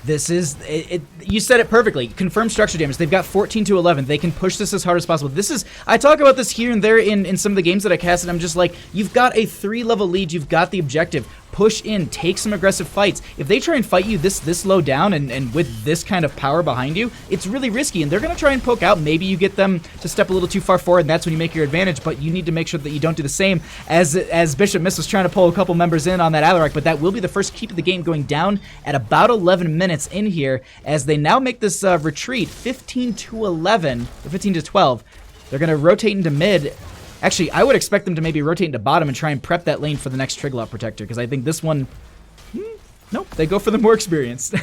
This is it. You said it perfectly. Confirmed structure damage. They've got 14-11. They can push this as hard as possible. This is, I talk about this here and there in some of the games that I cast, and I'm just like, you've got a 3-level lead. You've got the objective. Push in, take some aggressive fights. If they try and fight you this low down and with this kind of power behind you, it's really risky, and they're going to try and poke out. Maybe you get them to step a little too far forward, and that's when you make your advantage, but you need to make sure that you don't do the same as Bishop Miss was trying to pull a couple members in on that Alarak, but that will be the first keep of the game, going down at about 11 minutes in here as they now make this retreat 15-11, or 15-12. They're going to rotate into mid. Actually, I would expect them to maybe rotate into bottom and try and prep that lane for the next Triglop Protector, because I think this one... nope, they go for the more experienced.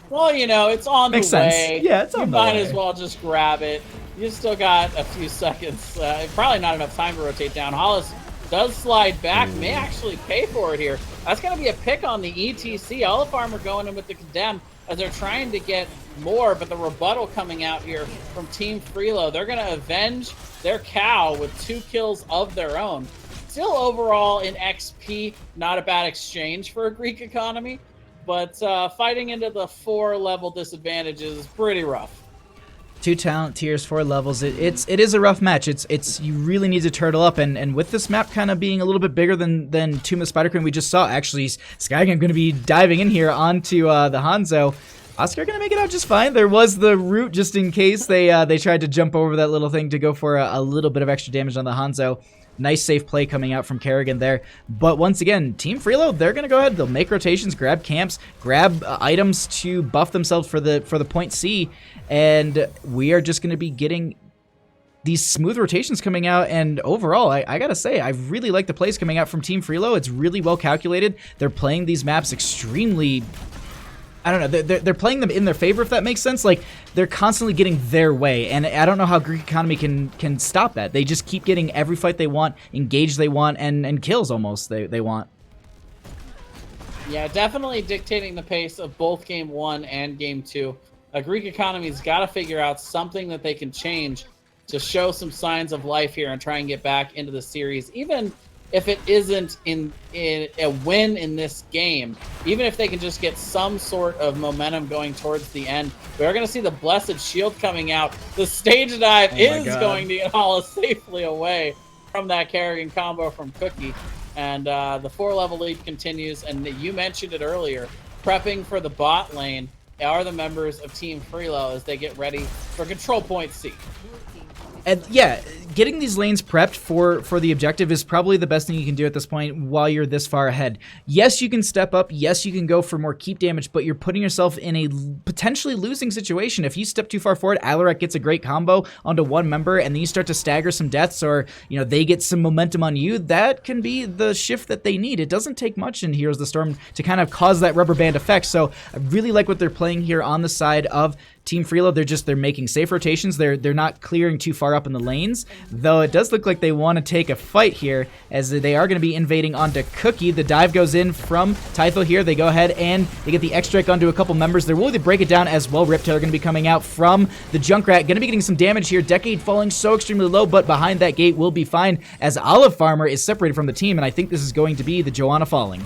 Well, you know, it's on Makes the way. sense. Yeah, it's on the way. You might as well just grab it. You still got a few seconds. Probably not enough time to rotate down. Hollis does slide back, may actually pay for it here. That's going to be a pick on the ETC. Olive Farmer going in with the Condemn as they're trying to get more, but the rebuttal coming out here from Team Freelo. They're going to avenge their cow with 2 kills of their own. Still overall in XP, not a bad exchange for a Greek economy, but fighting into the 4-level disadvantages is pretty rough. 2 talent tiers, 4 levels. It is a rough match. It's you really need to turtle up, and with this map kind of being a little bit bigger than Tomb of Spider Queen we just saw. Actually, Skygang going to be diving in here onto the Hanzo. Oscar going to make it out just fine. There was the root just in case they tried to jump over that little thing to go for a little bit of extra damage on the Hanzo. Nice safe play coming out from Kerrigan there. But once again, Team Freelo, they're going to go ahead. They'll make rotations, grab camps, grab items to buff themselves for the point C. And we are just going to be getting these smooth rotations coming out. And overall, I got to say, I really like the plays coming out from Team Freelo. It's really well calculated. They're playing these maps extremely... I don't know, they're playing them in their favor, if that makes sense. Like, they're constantly getting their way, and I don't know how Greek economy can stop that. They just keep getting every fight they want, engage they want, and kills almost they want. Yeah, definitely dictating the pace of both Game 1 and Game 2. A Greek economy's got to figure out something that they can change to show some signs of life here and try and get back into the series, even if it isn't in a win in this game. Even if they can just get some sort of momentum going towards the end. We're going to see the Blessed Shield coming out. The stage dive is going to get Hollis safely away from that Kerrigan combo from Cookie. And the 4-level lead continues. And you mentioned it earlier, prepping for the bot lane are the members of Team Freelo as they get ready for Control Point C. And yeah, getting these lanes prepped for the objective is probably the best thing you can do at this point while you're this far ahead. Yes, you can step up. Yes, you can go for more keep damage, but you're putting yourself in a potentially losing situation. If you step too far forward, Alarak gets a great combo onto one member, and then you start to stagger some deaths, or they get some momentum on you. That can be the shift that they need. It doesn't take much in Heroes of the Storm to kind of cause that rubber band effect. So I really like what they're playing here on the side of Team Freelo, they're making safe rotations. They're not clearing too far up in the lanes, though it does look like they want to take a fight here, as they are going to be invading onto Cookie. The dive goes in from Typhel here. They go ahead and they get the X-Strike onto a couple members. They're willing to break it down as well. Riptail are going to be coming out from the Junkrat. Going to be getting some damage here. Decade falling so extremely low, but behind that gate will be fine, as Olive Farmer is separated from the team, and I think this is going to be the Johanna falling.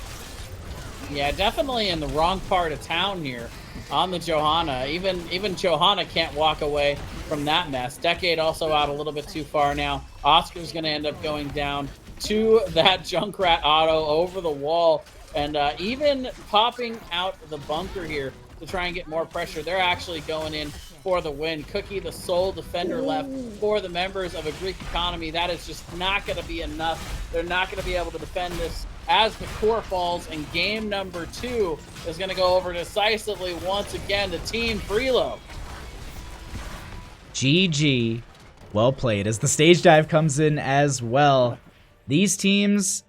Yeah, definitely in the wrong part of town here on the Johanna. Even Johanna can't walk away from that mess. Decade also out a little bit too far now. Oscar's going to end up going down to that Junkrat auto over the wall, and even popping out the bunker here to try and get more pressure. They're actually going in for the win. Cookie, the sole defender left for the members of a Greek economy. That is just not going to be enough. They're not going to be able to defend this as the core falls, and game number 2 is going to go over decisively once again to Team Freelo. GG. Well played. As the stage dive comes in as well. These teams,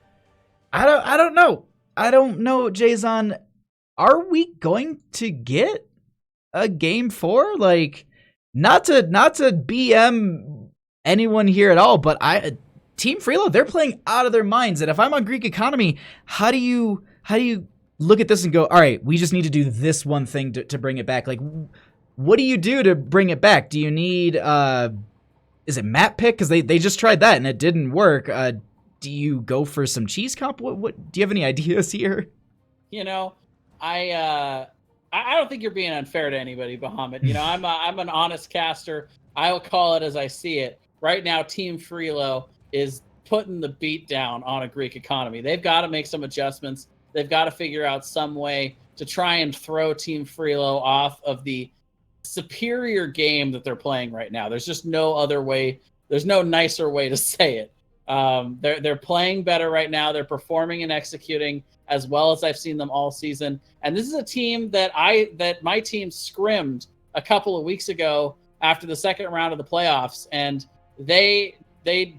I don't know. I don't know, Jason. Are we going to get a game 4? Like, not to BM anyone here at all, but Team Freelo, they're playing out of their minds. And if I'm on Greek economy, how do you look at this and go, all right, we just need to do this one thing to bring it back? Like, what do you do to bring it back? Do you need is it map pick? Because they just tried that and it didn't work. Do you go for some cheese comp? What do you have any ideas here? You know, I don't think you're being unfair to anybody, Bahamut. You know, I'm an honest caster. I'll call it as I see it. Right now, Team Freelo is putting the beat down on a Greek economy. They've got to make some adjustments. They've got to figure out some way to try and throw Team Freelo off of the superior game that they're playing right now. There's just no other way. There's no nicer way to say it. They're playing better right now. They're performing and executing as well as I've seen them all season. And this is a team that my team scrimmed a couple of weeks ago after the second round of the playoffs, and they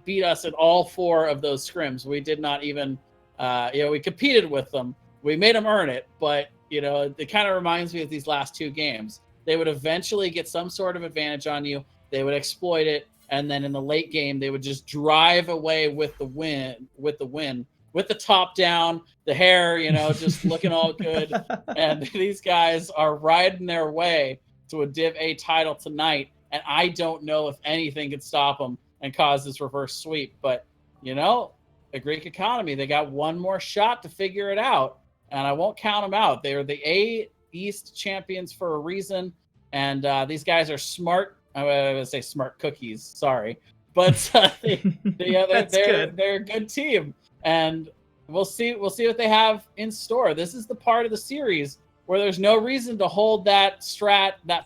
beat us in all 4 of those scrims. We did not even, we competed with them. We made them earn it, but it kind of reminds me of these last 2 games. They would eventually get some sort of advantage on you. They would exploit it, and then in the late game, they would just drive away with the win, with the top down, the hair, just looking all good. And these guys are riding their way to a Div A title tonight, and I don't know if anything could stop them and cause this reverse sweep. But, a Greek economy, they got one more shot to figure it out, and I won't count them out. They're the A East champions for a reason, and these guys are smart. I would say smart cookies, sorry. But they're a good team, and we'll see what they have in store. This is the part of the series where there's no reason to hold that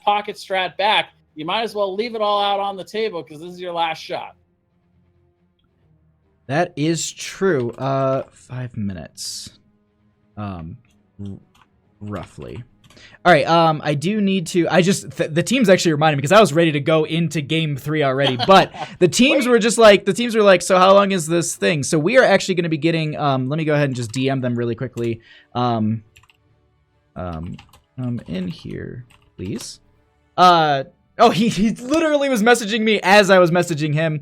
pocket strat back. You might as well leave it all out on the table because this is your last shot. That is true. 5 minutes. Roughly. All right, I do need to. The teams actually reminded me because I was ready to go into game 3 already, but the teams were like, so how long is this thing? So we are actually going to be getting. Let me go ahead and just DM them really quickly. In here, please. Oh, he literally was messaging me as I was messaging him.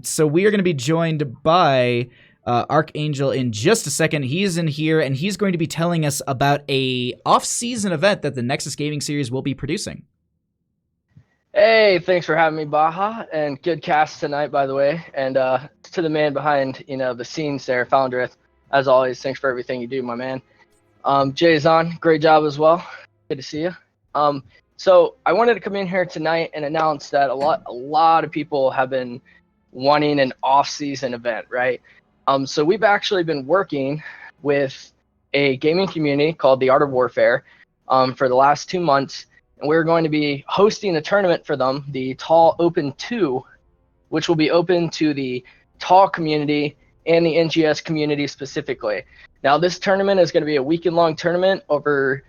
So we are going to be joined by Archangel in just a second. He's in here, and he's going to be telling us about a off-season event that the Nexus Gaming Series will be producing. Hey, thanks for having me, Baja, and good cast tonight, by the way. And to the man behind, the scenes there, Foundrith, as always, thanks for everything you do, my man. Jay's on, great job as well. Good to see you. So I wanted to come in here tonight and announce that a lot of people have been wanting an off-season event, right? So we've actually been working with a gaming community called the Art of Warfare for the last 2 months, and we're going to be hosting a tournament for them, the Tall Open 2, which will be open to the Tall community and the NGS community specifically. Now, this tournament is going to be a weekend-long tournament over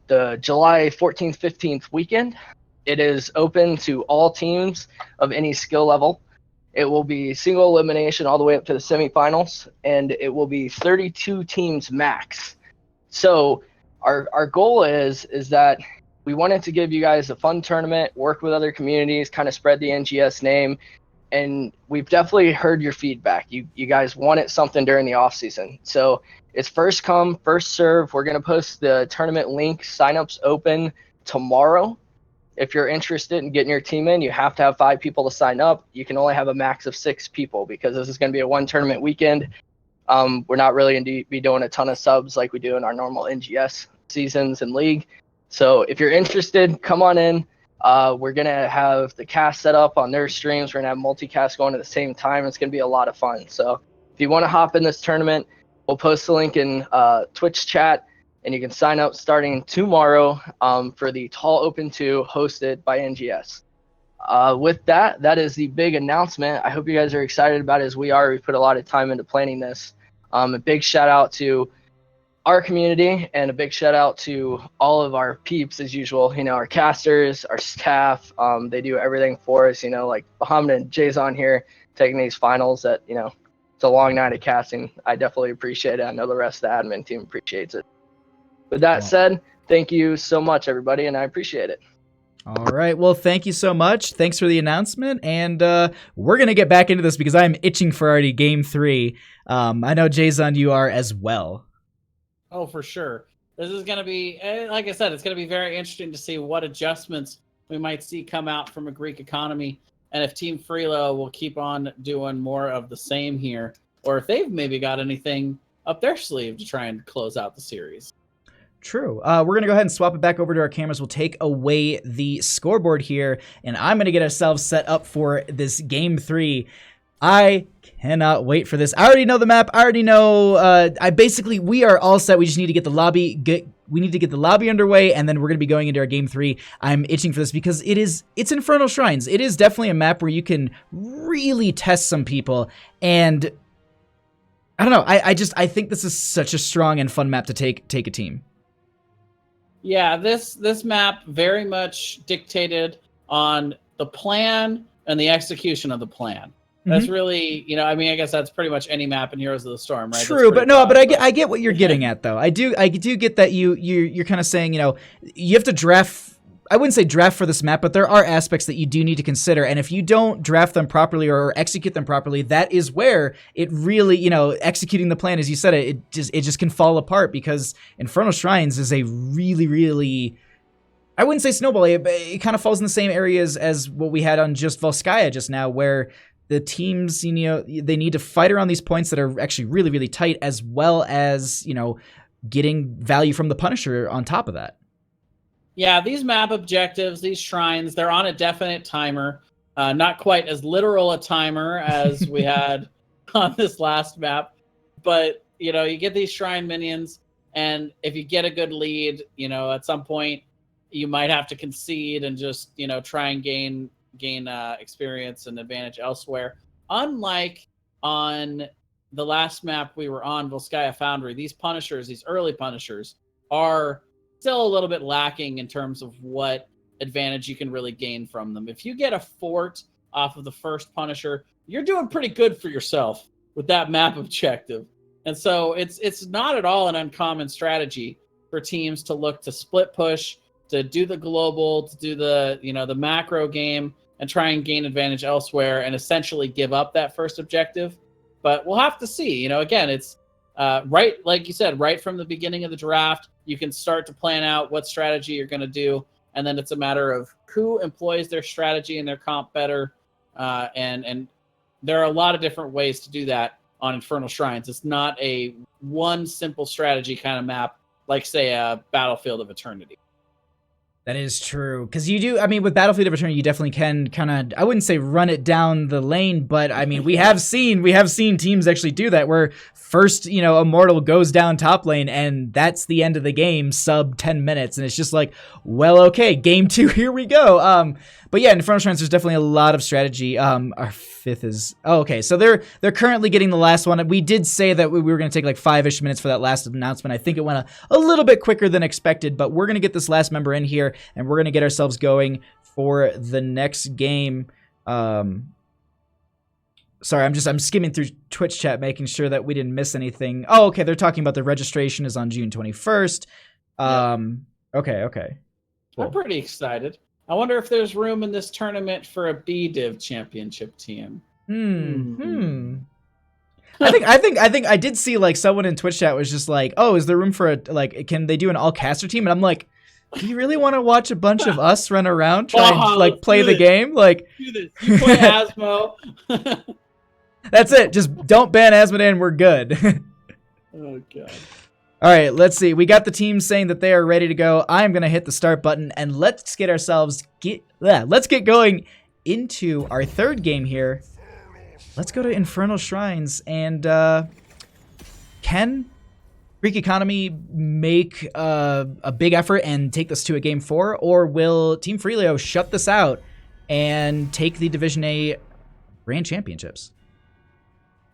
the July 14th, 15th weekend. It is open to all teams of any skill level. It will be single elimination all the way up to the semifinals, and it will be 32 teams max. So our goal is that we wanted to give you guys a fun tournament, work with other communities, kind of spread the NGS name. And we've definitely heard your feedback. You guys wanted something during the off season. So it's first come, first serve. We're going to post the tournament link. Signups open tomorrow. If you're interested in getting your team in, you have to have 5 people to sign up. You can only have a max of 6 people because this is going to be a 1 tournament weekend. We're not really going to be doing a ton of subs like we do in our normal NGS seasons and league. So if you're interested, come on in. We're going to have the cast set up on their streams. We're going to have multicast going at the same time. It's going to be a lot of fun. So if you want to hop in this tournament, we'll post the link in Twitch chat. And you can sign up starting tomorrow for the Tall Open 2 hosted by NGS. With that, that is the big announcement. I hope you guys are excited about it as we are. We've put a lot of time into planning this. A big shout out to our community and a big shout out to all of our peeps as usual. You know, our casters, our staff, they do everything for us. You know, like Muhammad and Jay's on here taking these finals that, you know, it's a long night of casting. I definitely appreciate it. I know the rest of the admin team appreciates it. With that said, thank you so much, everybody, and I appreciate it. All right. Well, thank you so much. Thanks for the announcement. And we're going to get back into this because I'm itching for already Game 3. I know, Jason, you are as well. Oh, for sure. This is going to be, like I said, it's going to be very interesting to see what adjustments we might see come out from a Greek economy. And if Team Freelo will keep on doing more of the same here, or if they've maybe got anything up their sleeve to try and close out the series. True. We're going to go ahead and swap it back over to our cameras. We'll take away the scoreboard here, and I'm going to get ourselves set up for this Game 3. I cannot wait for this. I already know the map. I already know. We are all set. We just need to get the lobby. We need to get the lobby underway, and then we're going to be going into our Game 3. I'm itching for this because it's Infernal Shrines. It is definitely a map where you can really test some people, and I don't know. I think this is such a strong and fun map to take a team. Yeah, this map very much dictated on the plan and the execution of the plan. That's really, you know, I mean, I guess that's pretty much any map in Heroes of the Storm, right? True, but no, but I get what you're getting at, though. I do get that you're kind of saying, you know, you have to draft. I wouldn't say draft for this map, but there are aspects that you do need to consider, and if you don't draft them properly or execute them properly, that is where it really, you know, executing the plan, as you said, it just can fall apart because Infernal Shrines is a really, really, I wouldn't say snowball. It kind of falls in the same areas as what we had on just Volskaya just now, where the teams, you know, they need to fight around these points that are actually really, really tight, as well as, you know, getting value from the Punisher on top of that. Yeah, these map objectives, these shrines, they're on a definite timer. Not quite as literal a timer as we had on this last map. But, you know, you get these shrine minions, and if you get a good lead, you know, at some point you might have to concede and just, you know, try and gain experience and advantage elsewhere. Unlike on the last map we were on, Volskaya Foundry, these Punishers, these early Punishers, are still a little bit lacking in terms of what advantage you can really gain from them. If you get a fort off of the first Punisher, you're doing pretty good for yourself with that map objective. And so it's not at all an uncommon strategy for teams to look to split push, to do the global, to do the, you know, the macro game and try and gain advantage elsewhere and essentially give up that first objective. But we'll have to see. You know, again, it's right, like you said, right from the beginning of the draft, you can start to plan out what strategy you're going to do, and then it's a matter of who employs their strategy and their comp better, and there are a lot of different ways to do that on Infernal Shrines. It's not a one simple strategy kind of map like, say, a Battlefield of Eternity. That is true, because you do, I mean, with Battlefield of Eternity, you definitely can kind of, I wouldn't say run it down the lane, but I mean, we have seen teams actually do that, where first, you know, Immortal goes down top lane, and that's the end of the game, sub 10 minutes, and it's just like, well, okay, game 2, here we go. But yeah, in Infernal Shrines, there's definitely a lot of strategy. Our fifth is, oh, okay, so they're currently getting the last one. We did say that we were going to take like 5-ish minutes for that last announcement. I think it went a little bit quicker than expected, but we're going to get this last member in here, and we're going to get ourselves going for the next game. Sorry, I'm skimming through Twitch chat, making sure that we didn't miss anything. Oh, okay, they're talking about the registration is on June 21st. Okay. I'm pretty excited. I wonder if there's room in this tournament for a B-Div championship team. I did see like someone in Twitch chat was just like, "Oh, is there room for a like? Can they do an all caster team?" And I'm like, "Do you really want to watch a bunch of us run around try and like play the game? Like, do this. You play Asmo. That's it. Just don't ban Asmodee and we're good." Oh god. All right, let's see. We got the team saying that they are ready to go. I'm gonna hit the start button and let's get going into our third game here. Let's go to Infernal Shrines and can Greek Economy make a big effort and take this to a game 4, or will Team Freelo shut this out and take the Division A Grand Championships?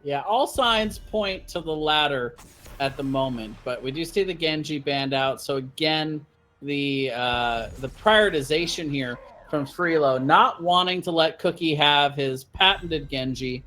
Yeah, all signs point to the latter at the moment, but we do see the Genji banned out. So again, the prioritization here from Freelo, not wanting to let Cookie have his patented Genji.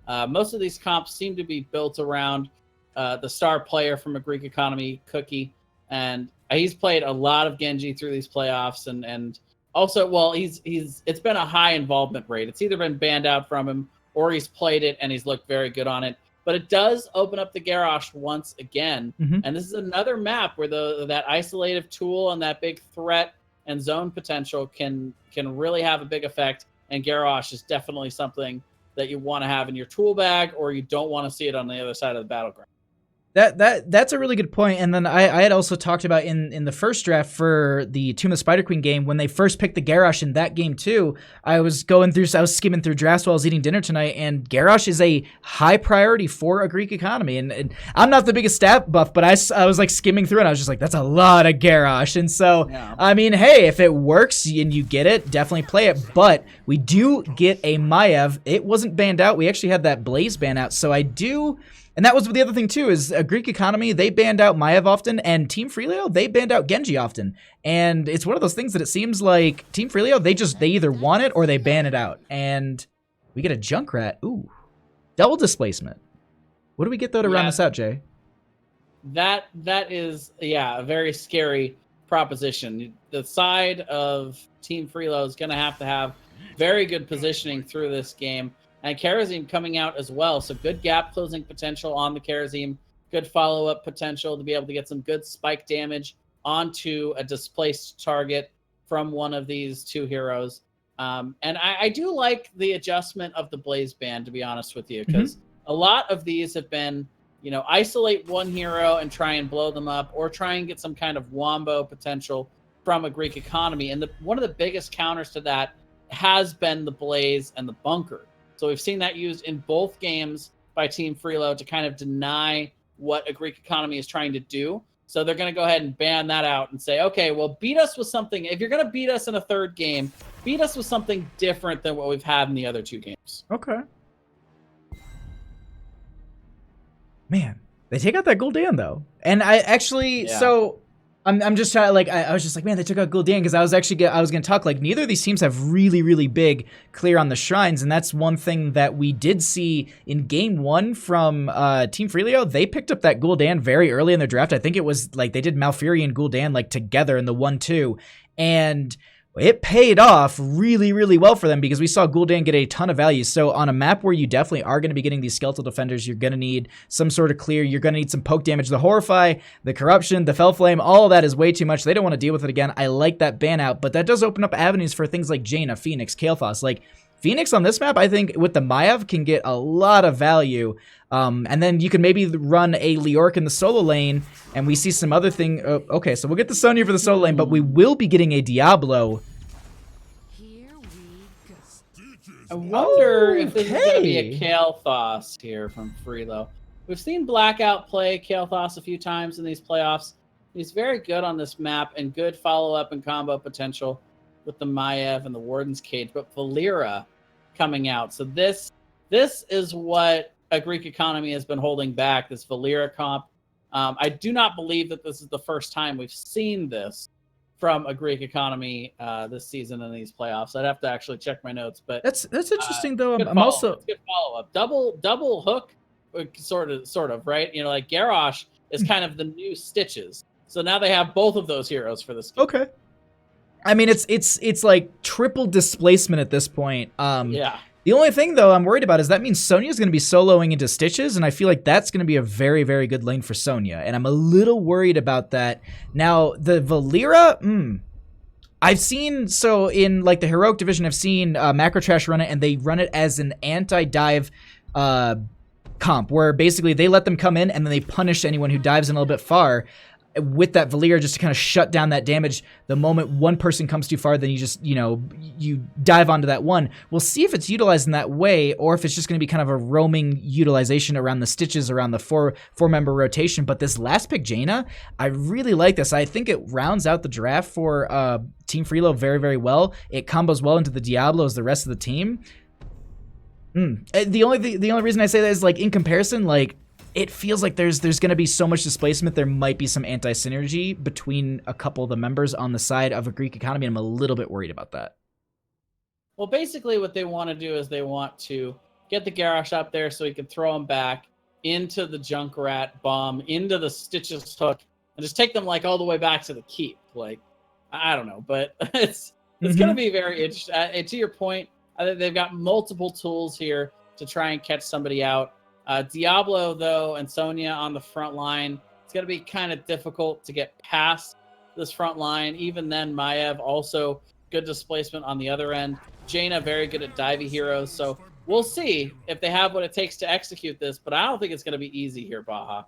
Most of these comps seem to be built around the star player from a Greek Economy, Cookie, and he's played a lot of Genji through these playoffs, and also, well, it's been a high involvement rate. It's either been banned out from him or he's played it and he's looked very good on it. But it does open up the Garrosh once again. And this is another map where that isolative tool and that big threat and zone potential can really have a big effect. And Garrosh is definitely something that you want to have in your tool bag, or you don't want to see it on the other side of the battleground. That's a really good point. And then I had also talked about in the first draft for the Tomb of Spider Queen game, when they first picked the Garrosh in that game too, I was skimming through drafts while I was eating dinner tonight, and Garrosh is a high priority for a Greek Economy. And I'm not the biggest stat buff, but I was like skimming through and I was just like, that's a lot of Garrosh. And so, yeah. I mean, hey, if it works and you get it, definitely play it. But we do get a Maiev. It wasn't banned out. We actually had that Blaze ban out. So I do... And that was the other thing too, is a Greek Economy, they banned out Maiev often, and Team Freelo, they banned out Genji often. And it's one of those things that it seems like Team Freelo, they either want it or they ban it out. And we get a Junkrat. Ooh. Double displacement. What do we get though to round this out, Jay? That is, yeah, a very scary proposition. The side of Team Freelo is going to have very good positioning through this game. And Kharazim coming out as well. So good gap closing potential on the Kharazim. Good follow-up potential to be able to get some good spike damage onto a displaced target from one of these two heroes. And I do like the adjustment of the Blaze ban, to be honest with you, because a lot of these have been, isolate one hero and try and blow them up, or try and get some kind of wombo potential from a Greek Economy. And one of the biggest counters to that has been the Blaze and the Bunker. So we've seen that used in both games by Team Freelo to kind of deny what a Greek Economy is trying to do. So they're going to go ahead and ban that out and say, okay, well, beat us with something. If you're going to beat us in a third game, beat us with something different than what we've had in the other two games. Okay. Man, they take out that Gul'dan though. And I actually, so... I'm just trying, like, I was just like, man, they took out Gul'dan, because I was going to talk, like, neither of these teams have really, really big clear on the shrines, and that's one thing that we did see in game 1 from Team Freelo. They picked up that Gul'dan very early in their draft. I think it was, like, they did Malfuri and Gul'dan, like, together in the 1-2, and it paid off really, really well for them, because we saw Gul'dan get a ton of value. So on a map where you definitely are going to be getting these skeletal defenders, you're going to need some sort of clear. You're going to need some poke damage. The Horrify, the Corruption, the Fell Flame, all of that is way too much. They don't want to deal with it again. I like that ban out, but that does open up avenues for things like Jaina, Phoenix, Kael'thas. Like, Phoenix on this map, I think, with the Maiev, can get a lot of value. And then you can maybe run a Leoric in the solo lane, and we see some other thing. Okay, so we'll get the Sonya for the solo lane, but we will be getting a Diablo. I wonder if this is going to be a Kael'thas here from Freelo. We've seen Blackout play Kael'thas a few times in these playoffs. He's very good on this map and good follow-up and combo potential with the Maiev and the Warden's Cage. But Valeera coming out. So this is what a Greek Economy has been holding back, this Valeera comp. I do not believe that this is the first time we've seen this from a Greek Economy this season in these playoffs. I'd have to actually check my notes, but that's interesting though. I'm also good follow-up. Double hook, sort of, right? Like Garrosh is kind of the new Stitches. So now they have both of those heroes for this game. Okay. I mean, it's like triple displacement at this point. Yeah. The only thing, though, I'm worried about is that means Sonya's going to be soloing into Stitches, and I feel like that's going to be a very, very good lane for Sonya, and I'm a little worried about that. Now, the Valera, I've seen, so in like the Heroic Division, I've seen Macro Trash run it, and they run it as an anti-dive comp, where basically they let them come in, and then they punish anyone who dives in a little bit far with that Valera just to kind of shut down that damage. The moment one person comes too far, then you just, you dive onto that one. We'll see if it's utilized in that way, or if it's just going to be kind of a roaming utilization around the Stitches, around the four-member rotation. But this last pick, Jaina, I really like this. I think it rounds out the draft for Team Freelo very, very well. It combos well into the Diablo as the rest of the team. The only reason I say that is, like, in comparison, like, it feels like there's going to be so much displacement. There might be some anti-synergy between a couple of the members on the side of a Greek economy, and I'm a little bit worried about that. Well, basically what they want to do is they want to get the Garrosh up there so he can throw him back into the Junkrat bomb, into the Stitches hook, and just take them like all the way back to the keep. Like, I don't know, but it's going to be very interesting. To your point, I think they've got multiple tools here to try and catch somebody out. Diablo, though, and Sonya on the front line, it's going to be kind of difficult to get past this front line. Even then, Maev also good displacement on the other end. Jaina very good at divey heroes. So we'll see if they have what it takes to execute this, but I don't think it's going to be easy here, Baja.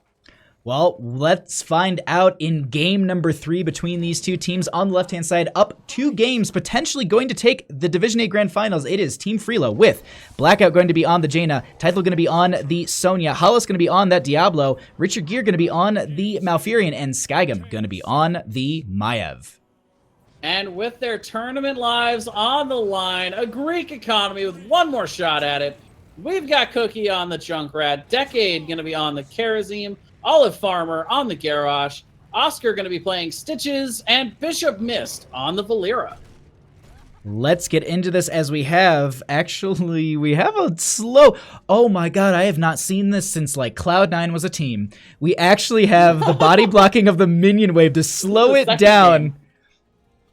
Well, let's find out in game number 3 between these two teams. On the left-hand side, up 2 games, potentially going to take the Division 8 Grand Finals. It is Team Freelo with Blackout going to be on the Jaina, Title going to be on the Sonya, Hollis going to be on that Diablo, Richard Gere going to be on the Malfurion, and Skygum going to be on the Maev. And with their tournament lives on the line, a Greek economy with one more shot at it. We've got Cookie on the Junkrat, Decade going to be on the Karazim, Olive Farmer on the Garrosh, Oscar going to be playing Stitches, and Bishop Mist on the Valera. Let's get into this as we have a slow... Oh my god, I have not seen this since like Cloud9 was a team. We actually have the body blocking of the minion wave to slow it down. Game.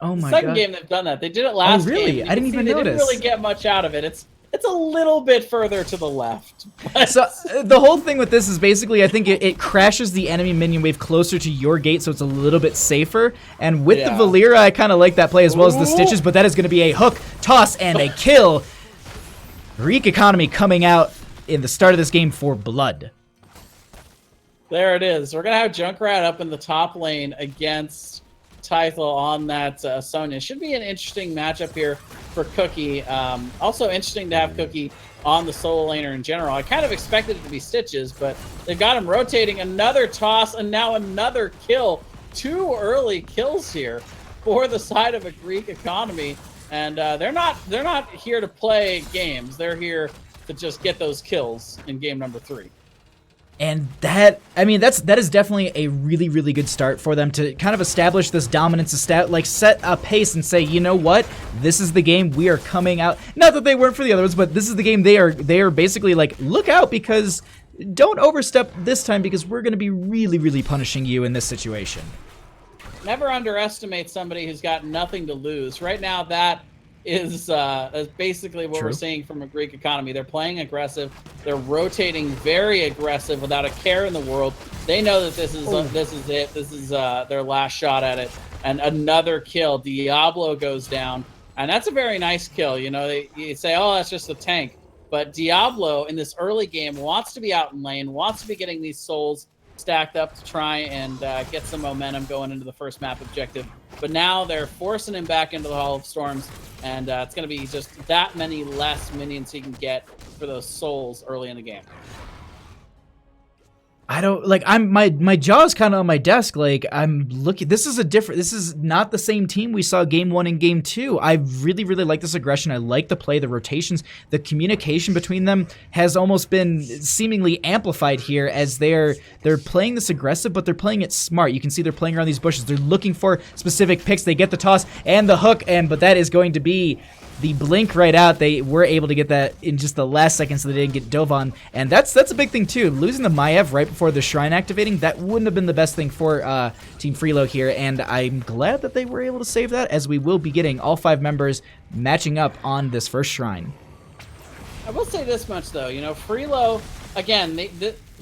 Oh my god. Second game they've done that. They did it last game. Game. I didn't even notice. They didn't really get much out of it. It's a little bit further to the left. So the whole thing with this is basically, I think it crashes the enemy minion wave closer to your gate, so it's a little bit safer. And with the Valera, I kind of like that play as well as the Stitches, but that is going to be a hook, toss, and a kill. Greek economy coming out in the start of this game for blood. There it is. We're going to have Junkrat up in the top lane against Title on that Sonya. Should be an interesting matchup here for Cookie. Also interesting to have Cookie on the solo laner in general. I kind of expected it to be Stitches, but they've got him rotating. Another toss and now another kill. 2 early kills here for the side of a Greek economy. And they're not here to play games. They're here to just get those kills in game number 3. And that is definitely a really, really good start for them to kind of establish this dominance, set a pace and say, you know what, this is the game we are coming out. Not that they weren't for the other ones, but this is the game they are basically like, look out, because don't overstep this time, because we're going to be really, really punishing you in this situation. Never underestimate somebody who's got nothing to lose. Right now, that is basically what we're seeing from a Greek economy. They're playing aggressive. They're rotating very aggressive without a care in the world. They know that this is it. This is their last shot at it. And another kill. Diablo goes down. And that's a very nice kill. You know, you say, oh, that's just a tank. But Diablo, in this early game, wants to be out in lane, wants to be getting these souls stacked up to try and get some momentum going into the first map objective. But now they're forcing him back into the Hall of Storms, and it's going to be just that many less minions he can get for those souls early in the game. I don't like. My jaw's kind of on my desk. Like, I'm looking. This is not the same team we saw game 1 and game 2. I really, really like this aggression. I like the play, the rotations, the communication between them has almost been seemingly amplified here as they're playing this aggressive, but they're playing it smart. You can see they're playing around these bushes. They're looking for specific picks. They get the toss and the hook, but that is going to be the blink right out. They were able to get that in just the last second, so they didn't get dove on. And that's a big thing too. Losing the Maiev right before the shrine activating, that wouldn't have been the best thing for Team Freelo here. And I'm glad that they were able to save that, as we will be getting all 5 members matching up on this first shrine. I will say this much though, Freelo, again,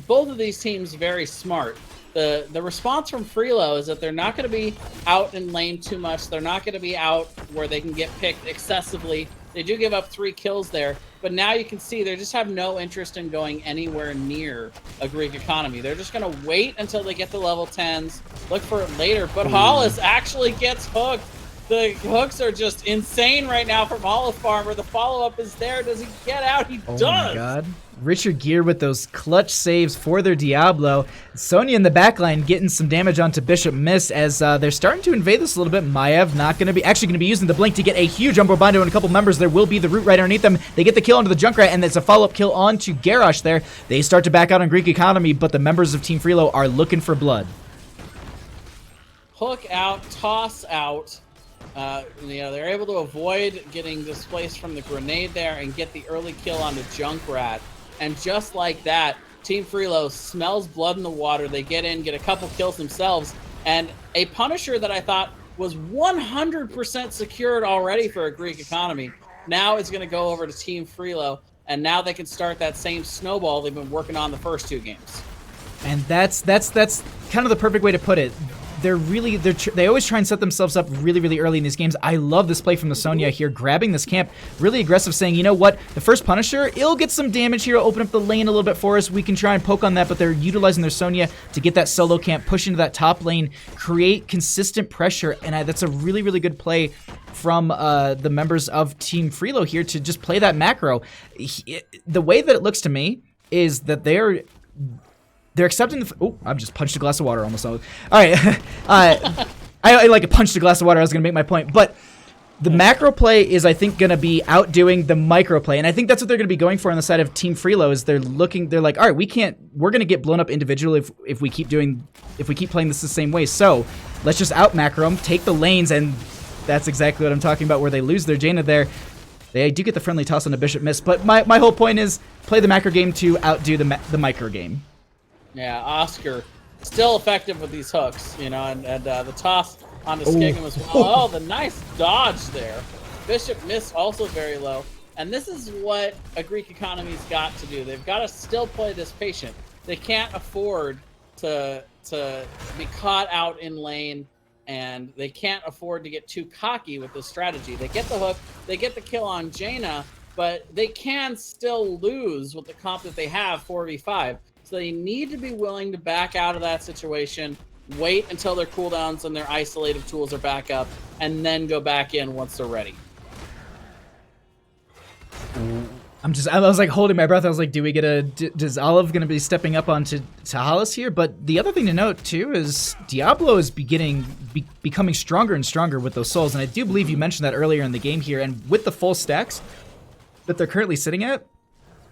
both of these teams very smart. The response from Freelo is that they're not going to be out in lane too much. They're not going to be out where they can get picked excessively. They do give up 3 kills there, but now you can see they just have no interest in going anywhere near a Greek economy. They're just going to wait until they get the level 10s, look for it later. But Hollis actually gets hooked. The hooks are just insane right now from Hollis Farmer. The follow-up is there. Does he get out? He does. Oh my god. Richard Gere with those clutch saves for their Diablo. Sonya in the backline getting some damage onto Bishop Mist as they're starting to invade this a little bit. Maiev not going to be actually going to be using the blink to get a huge Umbro Bindo and a couple members. There will be the root right underneath them. They get the kill onto the Junkrat, and it's a follow-up kill onto Garrosh there. They start to back out on Greek Economy, but the members of Team Freelo are looking for blood. Hook out, toss out. They're able to avoid getting displaced from the grenade there and get the early kill on the Junkrat. And just like that, Team Freelo smells blood in the water. They get in, get a couple kills themselves, and a Punisher that I thought was 100% secured already for a Greek economy now is going to go over to Team Freelo, and now they can start that same snowball they've been working on the first 2 games. And that's kind of the perfect way to put it. They always try and set themselves up really early in these games. I love this play from the Sonya here, grabbing this camp, really aggressive, saying, you know what, the first Punisher, it'll get some damage here, open up the lane a little bit for us. We can try and poke on that, but they're utilizing their Sonya to get that solo camp, push into that top lane, create consistent pressure, and that's a really good play from the members of Team Freelo here to just play that macro. The way that it looks to me is that they're accepting the... Oh, I've just punched a glass of water almost. All right. I like punched a glass of water. I was going to make my point. But the macro play is, I think, going to be outdoing the micro play. And I think that's what they're going to be going for on the side of Team Freelo is they're like, all right, we're going to get blown up individually if we keep playing this the same way. So let's just out macro them, take the lanes, and that's exactly what I'm talking about, where they lose their Jaina there. They do get the friendly toss on the Bishop Mist. But my whole point is play the macro game to outdo the micro game. Yeah, Oscar still effective with these hooks, and the toss on the Skigum as well. Oh, the nice dodge there. Bishop Mist also very low. And this is what a Greek economy's got to do. They've got to still play this patient. They can't afford to be caught out in lane, and they can't afford to get too cocky with this strategy. They get the hook, they get the kill on Jaina, but they can still lose with the comp that they have 4v5. So they need to be willing to back out of that situation, wait until their cooldowns and their isolative tools are back up, and then go back in once they're ready. I was like holding my breath. I was like, does Olive going to be stepping up onto Hollis here? But the other thing to note too is Diablo is becoming stronger and stronger with those souls. And I do believe you mentioned that earlier in the game here. And with the full stacks that they're currently sitting at,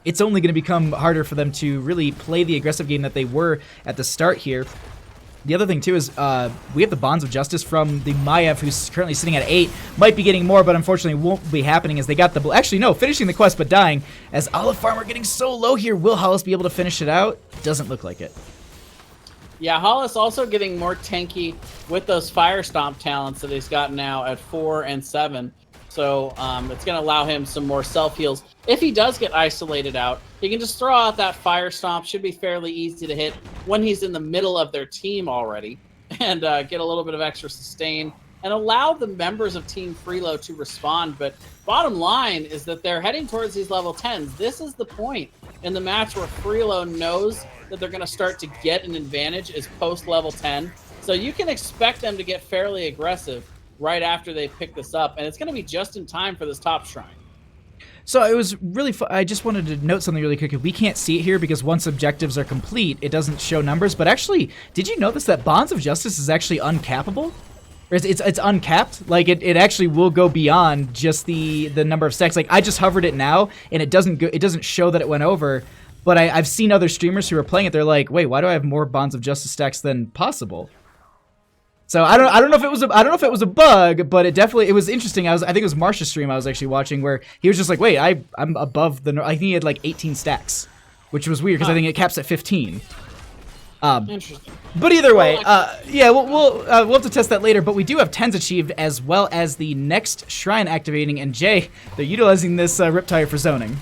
it's only going to become harder for them to really play the aggressive game that they were at the start here. The other thing, too, is we have the Bonds of Justice from the Maiev, who's currently sitting at 8. Might be getting more, but unfortunately won't be happening as they got the... Actually, no, finishing the quest, but dying. As Olive Farmer getting so low here, will Hollis be able to finish it out? Doesn't look like it. Yeah, Hollis also getting more tanky with those Fire Stomp talents that he's got now at 4 and 7. So it's going to allow him some more self-heals. If he does get isolated out, he can just throw out that Fire Stomp. Should be fairly easy to hit when he's in the middle of their team already. And get a little bit of extra sustain. And allow the members of Team Freelo to respond. But bottom line is that they're heading towards these level 10s. This is the point in the match where Freelo knows that they're going to start to get an advantage is post-level 10. So you can expect them to get fairly aggressive right after they pick this up, and it's going to be just in time for this top shrine. So it was really I just wanted to note something really quick. We can't see it here because once objectives are complete, it doesn't show numbers. But actually, did you notice that Bonds of Justice is actually uncappable? Or it's uncapped? Like it actually will go beyond just the number of stacks. Like I just hovered it now, and it doesn't show that it went over. But I've seen other streamers who are playing it. They're like, wait, why do I have more Bonds of Justice stacks than possible? So I don't know if it was a bug, but it was interesting. I think it was Marsha's stream I was actually watching where he was just like, wait, I'm above the. I think he had like 18 stacks, which was weird because I think it caps at 15. Interesting. But either way, yeah, we'll have to test that later. But we do have 10s achieved as well as the next shrine activating. And Jay, they're utilizing this Riptire for zoning.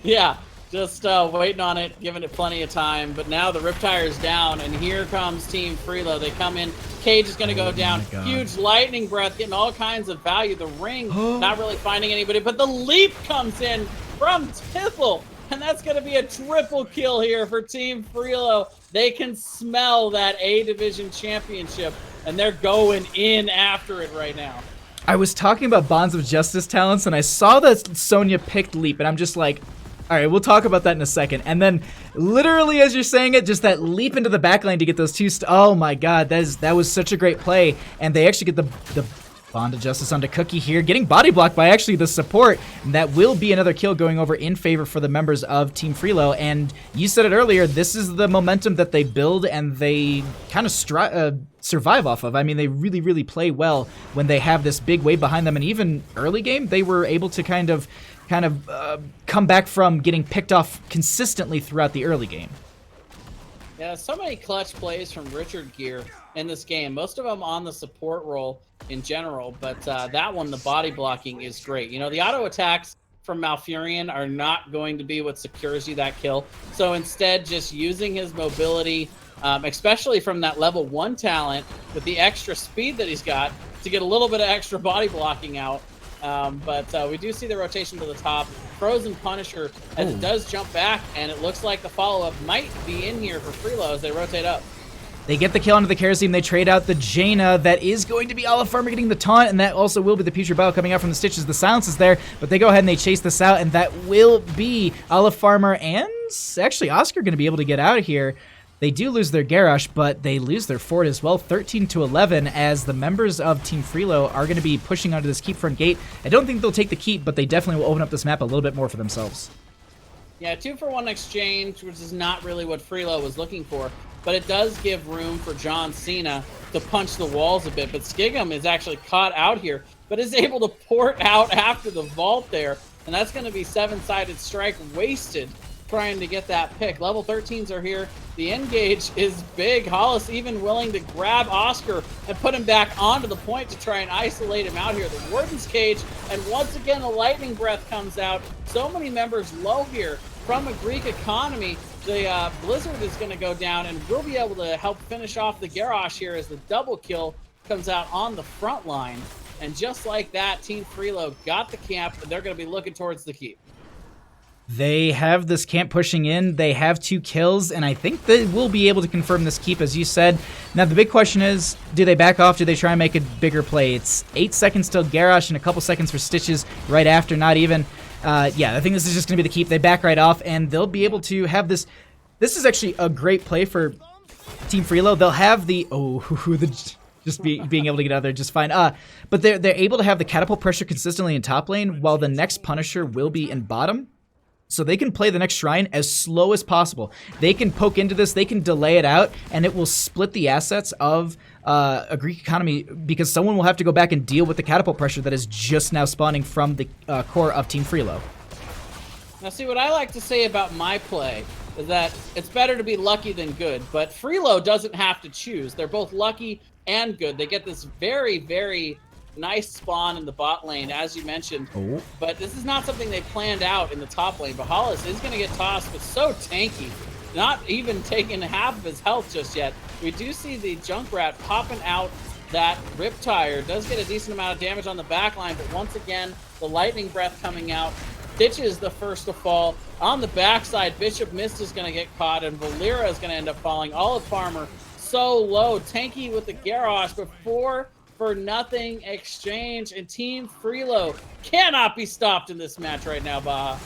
Yeah, just waiting on it, giving it plenty of time. But now the Riptire is down, and here comes Team Freelo. They come in. Cage is going to go down. Huge lightning breath, getting all kinds of value. The ring, not really finding anybody. But the leap comes in from Tiffle. And that's going to be a triple kill here for Team Freelo. They can smell that A Division championship, and they're going in after it right now. I was talking about Bonds of Justice talents, and I saw that Sonya picked Leap, and I'm just like, all right, we'll talk about that in a second. And then, literally, as you're saying it, just that leap into the backline to get those two. Oh my God, that was such a great play. And they actually get the Bond of Justice onto Cookie here, getting body blocked by actually the support. And that will be another kill going over in favor for the members of Team Freelo. And you said it earlier, this is the momentum that they build and they kind of survive off of. I mean, they really, really play well when they have this big wave behind them. And even early game, they were able to kind of come back from getting picked off consistently throughout the early game. Yeah, so many clutch plays from Richard Gear in this game. Most of them on the support role in general, but that one, the body blocking, is great. You know, the auto attacks from Malfurion are not going to be what secures you that kill. So instead, just using his mobility, especially from that level 1 talent with the extra speed that he's got to get a little bit of extra body blocking out. But we do see the rotation to the top. Frozen Punisher, as it does jump back, and it looks like the follow-up might be in here for Freelo as they rotate up. They get the kill onto the Kerosene. They trade out the Jaina. That is going to be Olive Farmer getting the taunt, and that also will be the Future Battle coming out from the Stitches. The silence is there, but they go ahead and they chase this out, and that will be Olive Farmer and actually Oscar going to be able to get out of here. They do lose their Garrosh, but they lose their fort as well, 13-11, as the members of Team Freelo are going to be pushing onto this keep front gate. I don't think they'll take the keep, but they definitely will open up this map a little bit more for themselves. Yeah, 2-for-1 exchange, which is not really what Freelo was looking for, but it does give room for John Cena to punch the walls a bit. But Skigum is actually caught out here, but is able to port out after the vault there, and that's going to be 7-sided strike wasted trying to get that pick. Level 13s are here. The engage is big. Hollis even willing to grab Oscar and put him back onto the point to try and isolate him out here. The Warden's Cage, and once again the lightning breath comes out. So many members low here from a Greek economy. The Blizzard is going to go down, and we'll be able to help finish off the Garrosh here as the double kill comes out on the front line. And just like that, Team Freelo got the camp, and they're going to be looking towards the keep. They have this camp pushing in. They have 2 kills, and I think they will be able to confirm this keep, as you said. Now, the big question is, do they back off? Do they try and make a bigger play? It's 8 seconds till Garrosh and a couple seconds for Stitches right after, not even. Yeah, I think this is just going to be the keep. They back right off, and they'll be able to have this. This is actually a great play for Team Freelo. They'll have the... just being able to get out of there just fine. But they're able to have the catapult pressure consistently in top lane, while the next Punisher will be in bottom. So they can play the next Shrine as slow as possible. They can poke into this, they can delay it out, and it will split the assets of a Greek economy, because someone will have to go back and deal with the catapult pressure that is just now spawning from the core of Team Freelo. Now see, what I like to say about my play is that it's better to be lucky than good, but Freelo doesn't have to choose. They're both lucky and good. They get this very, very nice spawn in the bot lane, as you mentioned. But this is not something they planned out in the top lane. Bahalis is going to get tossed, but so tanky. Not even taking half of his health just yet. We do see the Junkrat popping out that Riptire. Does get a decent amount of damage on the back line, but once again, the lightning breath coming out. Ditches the first to fall. On the backside, Bishop Mist is going to get caught, and Valera is going to end up falling. Olive Farmer so low. Tanky with the Garrosh, but for nothing exchange, and Team Freelo cannot be stopped in this match right now, Baha.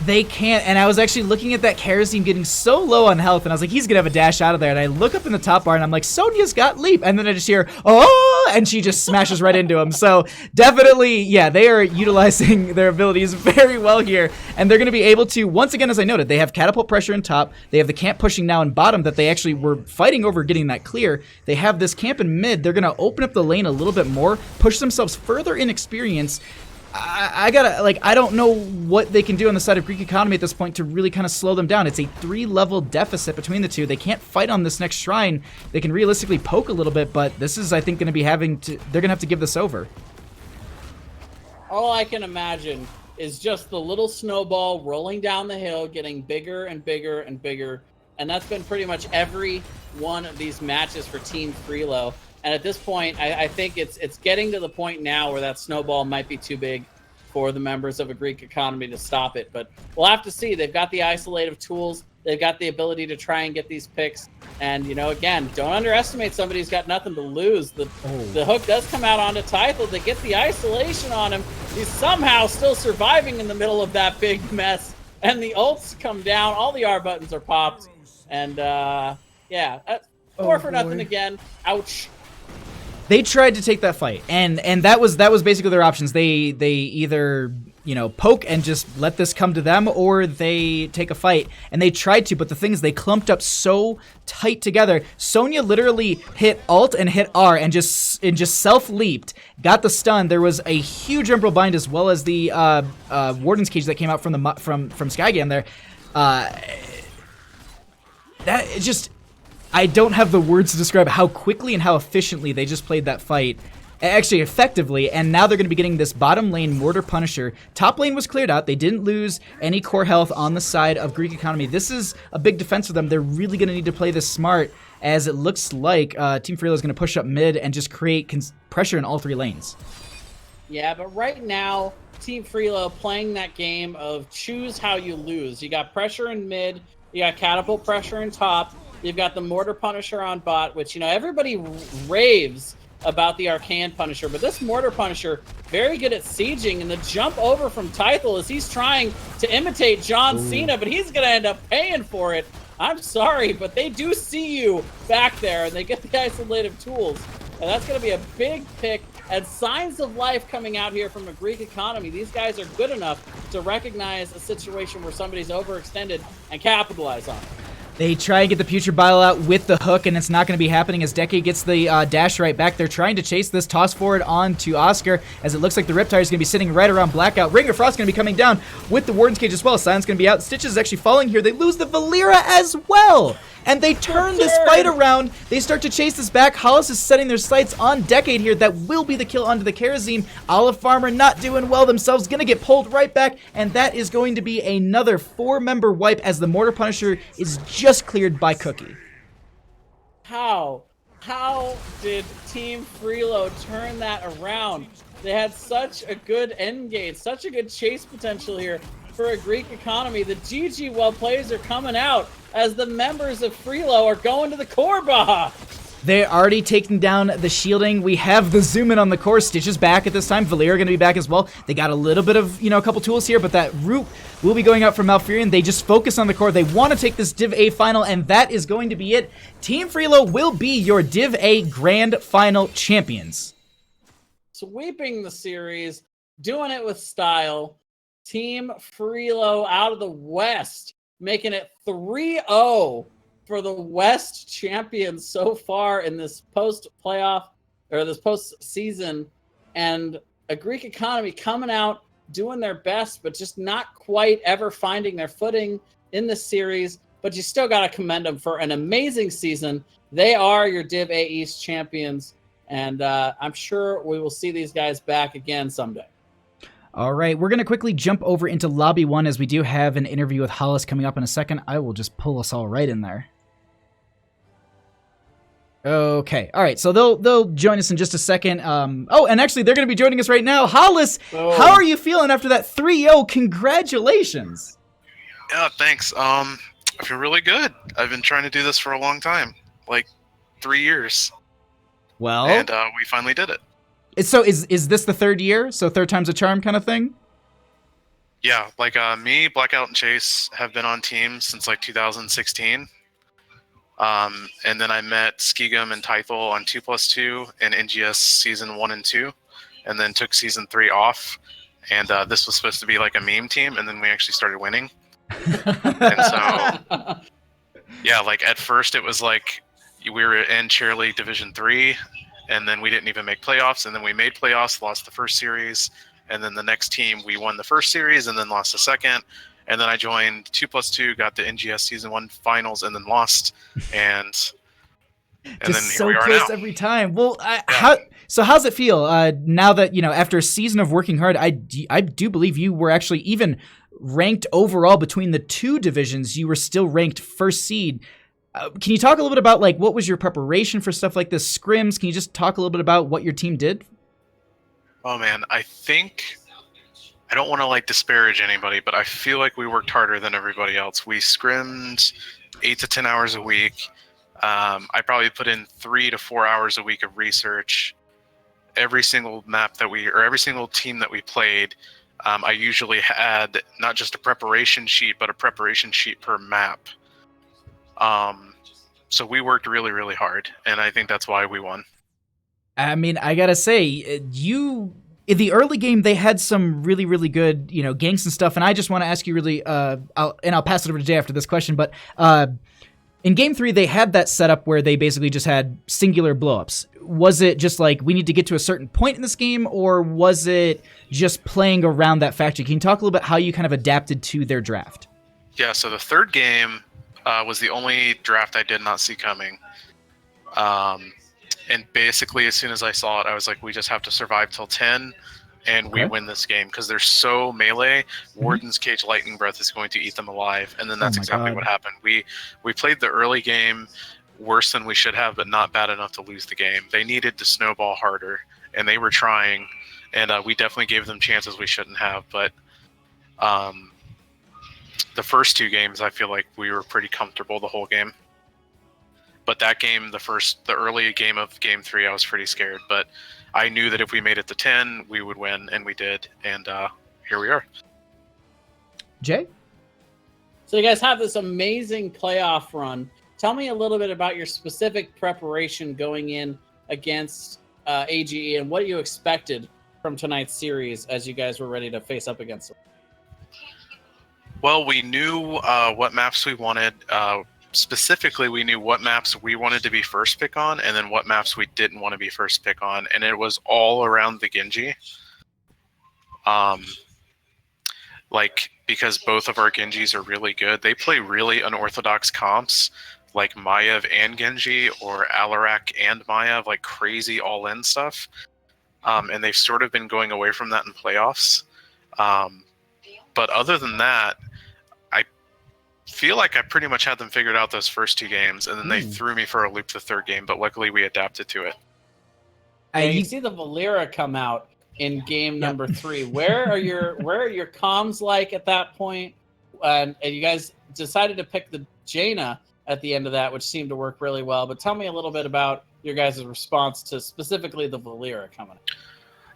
They can't, and I was actually looking at that Kerosene getting so low on health, and I was like, he's gonna have a dash out of there, and I look up in the top bar, and I'm like, Sonya's got leap, and then I just hear, oh, and she just smashes right into him. So definitely, yeah, they are utilizing their abilities very well here, and they're gonna be able to, once again, as I noted, they have catapult pressure in top, they have the camp pushing now in bottom that they actually were fighting over getting that clear, they have this camp in mid, they're gonna open up the lane a little bit more, push themselves further in experience. I gotta, like, I don't know what they can do on the side of Greek Economy at this point to really kind of slow them down. It's a 3-level deficit between the two. They can't fight on this next shrine. They can realistically poke a little bit, but this is, I think, going to be they're going to have to give this over. All I can imagine is just the little snowball rolling down the hill, getting bigger and bigger and bigger. And that's been pretty much every one of these matches for Team Freelo. And at this point, I think it's getting to the point now where that snowball might be too big for the members of a Greek Economy to stop it. But we'll have to see. They've got the isolative tools. They've got the ability to try and get these picks. And, you know, again, don't underestimate somebody who's got nothing to lose. The hook does come out onto Tythel. They get the isolation on him. He's somehow still surviving in the middle of that big mess. And the ults come down. All the R buttons are popped. And, yeah, 4 for nothing again. Ouch. They tried to take that fight, and that was basically their options. They either, you know, poke and just let this come to them, or they take a fight. And they tried to, but the thing is, they clumped up so tight together. Sonya literally hit Alt and hit R and just self leaped, got the stun. There was a huge Umbral Bind as well as the Warden's Cage that came out from Skygam there. That it just. I don't have the words to describe how quickly and how efficiently they just played that fight. Actually, effectively, and now they're going to be getting this bottom lane Mortar Punisher. Top lane was cleared out. They didn't lose any core health on the side of Greek Economy. This is a big defense for them. They're really going to need to play this smart, as it looks like Team Freelo is going to push up mid and just create pressure in all 3 lanes. Yeah, but right now, Team Freelo playing that game of choose how you lose. You got pressure in mid, you got catapult pressure in top, you've got the Mortar Punisher on bot, which, you know, everybody raves about the Arcane Punisher, but this Mortar Punisher, very good at sieging, and the jump over from Tythel as he's trying to imitate John Cena, but he's going to end up paying for it. I'm sorry, but they do see you back there, and they get the isolative tools, and that's going to be a big pick, and signs of life coming out here from a Greek Economy. These guys are good enough to recognize a situation where somebody's overextended and capitalize on it. They try and get the Future Bile out with the hook, and it's not going to be happening as Decade gets the dash right back. They're trying to chase this toss forward on to Oscar, as it looks like the Riptide is going to be sitting right around Blackout. Ring of Frost is going to be coming down with the Warden's Cage as well. Silence going to be out. Stitches is actually falling here. They lose the Valera as well, and they turn this fight around. They start to chase this back. Hollis is setting their sights on Decade here. That will be the kill onto the Kerosene. Olive Farmer not doing well themselves, going to get pulled right back, and that is going to be another 4-member wipe as the Mortar Punisher is just cleared by Cookie. How did Team Freelo turn that around? They had such a good endgame, such a good chase potential here for a Greek Economy. The GG well plays are coming out as the members of Freelo are going to the core, Baja. They're already taking down the shielding. We have the zoom in on the core. Stitch is back at this time. Valera going to be back as well. They got a little bit of, you know, a couple tools here, but that root will be going out for Malfurion. They just focus on the core. They want to take this Div A final, and that is going to be it. Team Freelo will be your Div A Grand Final champions. Sweeping the series, doing it with style. Team Freelo out of the West, making it 3-0 for the West champions so far in this post-playoff, or this post-season, and a Greek Economy coming out, doing their best, but just not quite ever finding their footing in this series. But you still got to commend them for an amazing season. They are your Div A East champions, and I'm sure we will see these guys back again someday. All right, we're going to quickly jump over into Lobby 1 as we do have an interview with Hollis coming up in a second. I will just pull us all right in there. Okay, all right, so they'll join us in just a second. Oh, and actually, they're going to be joining us right now. Hollis, how are you feeling after that 3-0? Congratulations. Yeah, thanks. I feel really good. I've been trying to do this for a long time, like 3 years. Well, and we finally did it. So is this the 3rd year? So 3rd time's a charm kind of thing? Yeah, like me, Blackout, and Chase have been on teams since like 2016. And then I met Skigum and Tythel on 2+2 in NGS season 1 and 2, and then took season 3 off. And this was supposed to be like a meme team, and then we actually started winning. And so, yeah, like at first it was like we were in Chair League Division 3, and then we didn't even make playoffs, and then we made playoffs, lost the first series, and then the next team we won the first series and then lost the second. And then I joined 2+2, got the NGS season 1 finals, and then lost. And then Just here so we are close now. every time. Well, how's it feel now that, after a season of working hard, I do believe you were actually even ranked overall between the two divisions. You were still ranked first seed. Can you talk a little bit about like what was your preparation for stuff like this, scrims? Can you just talk a little bit about what your team did? Oh man, I don't want to like disparage anybody, but I feel like we worked harder than everybody else. We scrimmed 8 to 10 hours a week. I probably put in 3 to 4 hours a week of research. Every single every single team that we played, I usually had not just a preparation sheet, but a preparation sheet per map. So we worked really, really hard, and I think that's why we won. I mean, I gotta say, in the early game, they had some really, really good, ganks and stuff. And I just want to ask you really, I'll pass it over to Jay after this question. But in game 3, they had that setup where they basically just had singular blowups. Was it just like we need to get to a certain point in this game, or was it just playing around that factory? Can you talk a little bit how you kind of adapted to their draft? Yeah, so the third game was the only draft I did not see coming. And basically, as soon as I saw it, I was like, we just have to survive till 10, and we win this game. Because they're so melee, Warden's Cage Lightning Breath is going to eat them alive. And then that's exactly what happened. We played the early game worse than we should have, but not bad enough to lose the game. They needed to snowball harder, and they were trying. And we definitely gave them chances we shouldn't have. But the first 2 games, I feel like we were pretty comfortable the whole game. But that game, the early game of game 3, I was pretty scared. But I knew that if we made it to 10, we would win, and we did. And here we are. Jay? So you guys have this amazing playoff run. Tell me a little bit about your specific preparation going in against AGE and what you expected from tonight's series as you guys were ready to face up against them. Well, we knew what maps we wanted. Specifically, we knew what maps we wanted to be first pick on, and then what maps we didn't want to be first pick on, and it was all around the Genji. Because both of our Genjis are really good. They play really unorthodox comps, like Maiev and Genji, or Alarak and Maiev, like crazy all-in stuff. And they've sort of been going away from that in playoffs. But other than that, feel like I pretty much had them figured out those first 2 games, and then they threw me for a loop the third game, but luckily we adapted to it. You see the Valera come out in game number 3. Where are your comms like at that point? And you guys decided to pick the Jaina at the end of that, which seemed to work really well. But tell me a little bit about your guys' response to specifically the Valera coming out.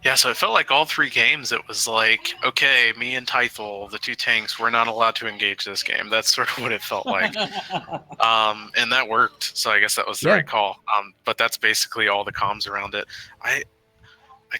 Yeah, so it felt like all 3 games, it was like, okay, me and Tythel, the 2 tanks, we're not allowed to engage this game. That's sort of what it felt like. And that worked, so I guess that was the right call. But that's basically all the comms around it. I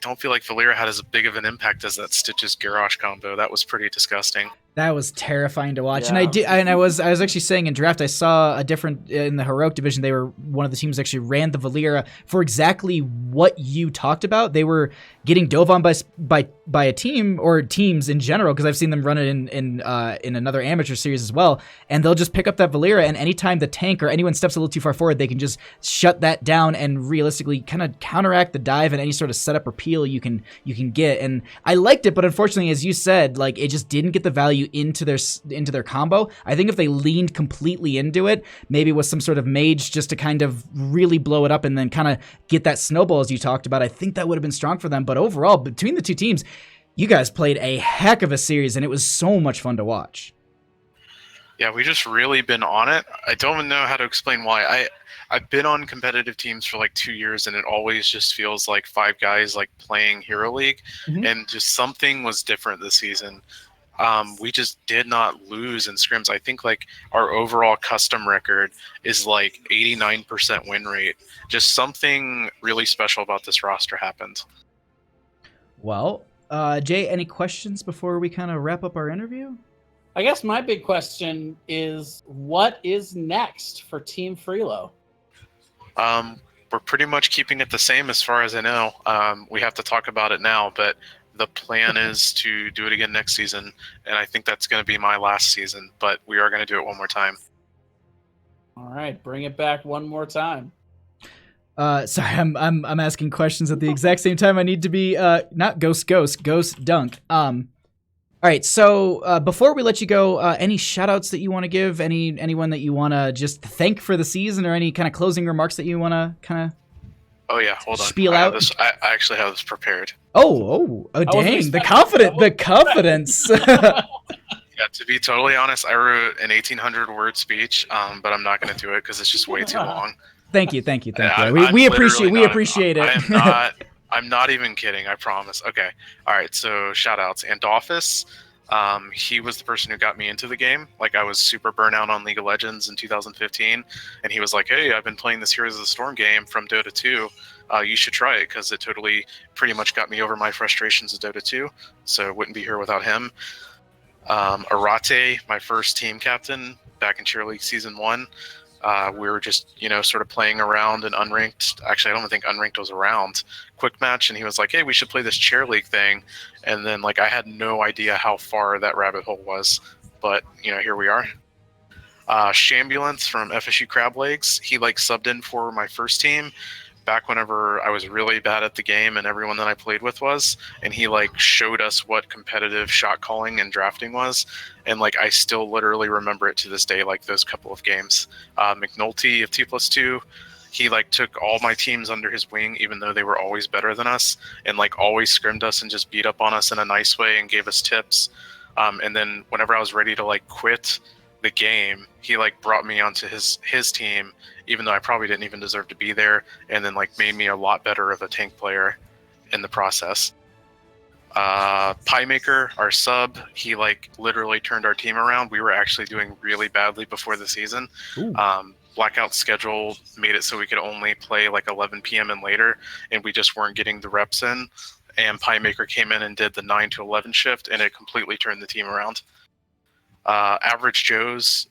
don't feel like Valera had as big of an impact as that Stitches Garrosh combo. That was pretty disgusting. That was terrifying to watch. Yeah. And I was actually saying in draft, I saw a different in the heroic division. They were one of the teams that actually ran the Valera for exactly what you talked about. They were getting dove on by a team or teams in general, because I've seen them run it in another amateur series as well. And they'll just pick up that Valera, and anytime the tank or anyone steps a little too far forward, they can just shut that down and realistically kind of counteract the dive and any sort of setup or peel you can get. And I liked it, but unfortunately, as you said, like it just didn't get the value into their combo. I think if they leaned completely into it, maybe with some sort of mage just to kind of really blow it up and then kind of get that snowball as you talked about, I think that would have been strong for them. But overall, between the 2 teams, you guys played a heck of a series, and it was so much fun to watch. Yeah, we just really been on it. I don't even know how to explain why. I've been on competitive teams for like 2 years, and it always just feels like 5 guys like playing Hero League, and just something was different this season. We just did not lose in scrims. I think like our overall custom record is like 89% win rate. Just something really special about this roster happened. Well, Jay, any questions before we kind of wrap up our interview? I guess my big question is, what is next for Team Freelo? We're pretty much keeping it the same as far as I know. We have to talk about it now, but the plan is to do it again next season, and I think that's going to be my last season, but we are going to do it one more time. All right, bring it back one more time. Sorry, I'm asking questions at the exact same time. I need to be not ghost dunk. All right, so before we let you go, any shout outs that you want to give? Anyone that you want to just thank for the season, or any kind of closing remarks that you want to kind of hold on. Spiel out? I actually have this prepared. Oh, dang, the confidence. Yeah, to be totally honest, I wrote an 1,800-word speech, but I'm not going to do it because it's just way too long. Thank you. Yeah, We appreciate it. I'm not even kidding. I promise. Okay. All right. So shout outs. Andolphus. He was the person who got me into the game. Like, I was super burnt out on League of Legends in 2015, and he was like, "Hey, I've been playing this Heroes of the Storm game from Dota 2. You should try it," because it totally pretty much got me over my frustrations of Dota 2. So wouldn't be here without him. Arate, my first team captain back in Cheer League Season 1. We were just, sort of playing around in Unranked. Actually, I don't even think Unranked was around. Quick match, and he was like, "Hey, we should play this Chair League thing." And then, like, I had no idea how far that rabbit hole was. But, here we are. Shambulance from FSU Crab Legs. He, like, subbed in for my first team back whenever I was really bad at the game and everyone that I played with was. And he, like, showed us what competitive shot calling and drafting was. And, like, I still literally remember it to this day, like, those couple of games. McNulty of 2+2, he, like, took all my teams under his wing, even though they were always better than us, and, like, always scrimmed us and just beat up on us in a nice way and gave us tips. And then whenever I was ready to, like, quit the game, he, like, brought me onto his team, even though I probably didn't even deserve to be there, and then, like, made me a lot better of a tank player in the process. Piemaker, our sub, he, like, literally turned our team around. We were actually doing really badly before the season. Blackout schedule made it so we could only play like 11 p.m. and later, and we just weren't getting the reps in. And Piemaker came in and did the 9 to 11 shift, and it completely turned the team around. Average Joes,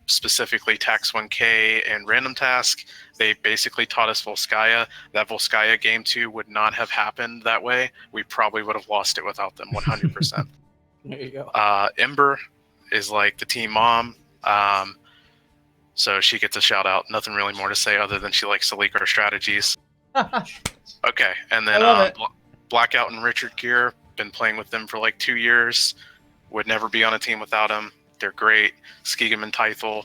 specifically Tax 1K and Random Task, they basically taught us Volskaya. That Volskaya game 2 would not have happened that way. We probably would have lost it without them 100%. There you go. Ember is like the team mom. So she gets a shout out. Nothing really more to say other than she likes to leak our strategies. Okay, and then Blackout and Richard Gear, been playing with them for like 2 years. Would never be on a team without them. They're great. Skegum and Tythel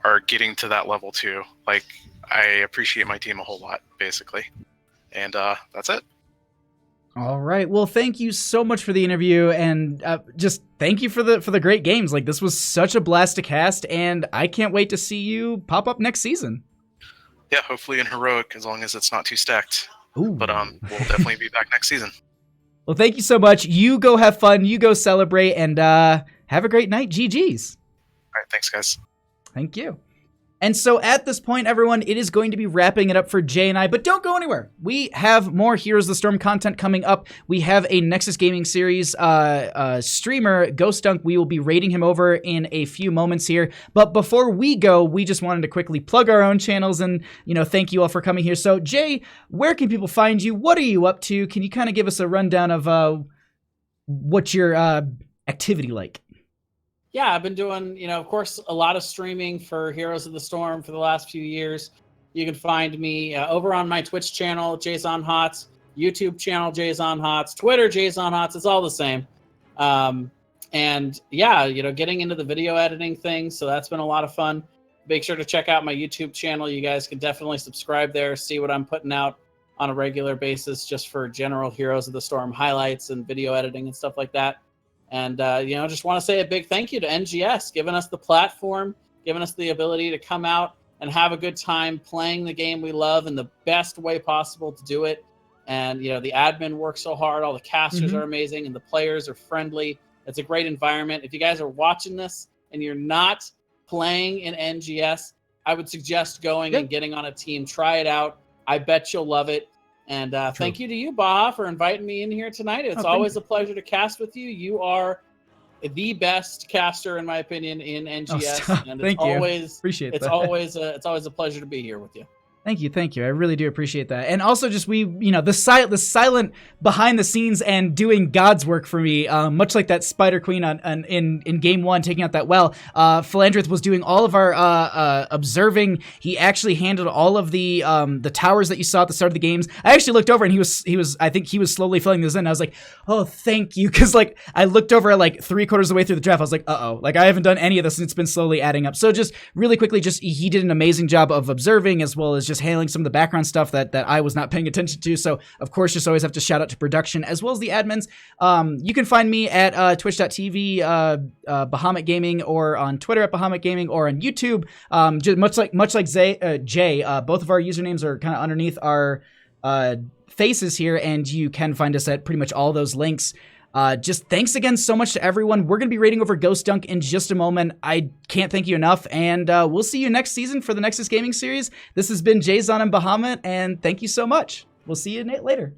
are getting to that level too. Like, I appreciate my team a whole lot, basically. And that's it. All right. Well, thank you so much for the interview, and just thank you for the great games. Like, this was such a blast to cast, and I can't wait to see you pop up next season. Yeah, hopefully in Heroic, as long as it's not too stacked. Ooh. But we'll definitely be back next season. Well, thank you so much. You go have fun. You go celebrate, and have a great night. GG's. All right, thanks, guys. Thank you. And so at this point, everyone, it is going to be wrapping it up for Jay and I, but don't go anywhere. We have more Heroes of the Storm content coming up. We have a Nexus Gaming Series streamer, Ghost Dunk. We will be rating him over in a few moments here. But before we go, we just wanted to quickly plug our own channels and, thank you all for coming here. So Jay, where can people find you? What are you up to? Can you kind of give us a rundown of what's your activity like? Yeah, I've been doing, of course, a lot of streaming for Heroes of the Storm for the last few years. You can find me over on my Twitch channel, Jason Hots, YouTube channel, Jason Hots, Twitter, Jason Hots. It's all the same. And yeah, getting into the video editing thing. So that's been a lot of fun. Make sure to check out my YouTube channel. You guys can definitely subscribe there, see what I'm putting out on a regular basis just for general Heroes of the Storm highlights and video editing and stuff like that. And, just want to say a big thank you to NGS, giving us the platform, giving us the ability to come out and have a good time playing the game we love in the best way possible to do it. And, the admin works so hard. All the casters are amazing and the players are friendly. It's a great environment. If you guys are watching this and you're not playing in NGS, I would suggest going and getting on a team. Try it out. I bet you'll love it. And thank you to you, Baha, for inviting me in here tonight. It's always a pleasure to cast with you. You are the best caster, in my opinion, in NGS. And it's always appreciate it's that. always a pleasure to be here with you. Thank you. I really do appreciate that. And also just the silent behind the scenes and doing God's work for me, much like that Spider Queen in game 1 taking out that well. Philandrith was doing all of our observing. He actually handled all of the towers that you saw at the start of the games. I actually looked over and he was I think he was slowly filling this in. I was like, oh, thank you, because like I looked over at like 3/4 of the way through the draft. I was like, like I haven't done any of this and it's been slowly adding up. So just really quickly, he did an amazing job of observing as well as just handling some of the background stuff that I was not paying attention to. So of course, just always have to shout out to production as well as the admins. You can find me at twitch.tv, Bahamut Gaming, or on Twitter at Bahamut Gaming, or on YouTube. Just much like Jay, both of our usernames are kind of underneath our faces here, and you can find us at pretty much all those links. Just thanks again so much to everyone. We're going to be rating over Ghost Dunk in just a moment. I can't thank you enough, and we'll see you next season for the Nexus Gaming Series. This has been Jay, Zon, and Bahamut, and thank you so much. We'll see you later.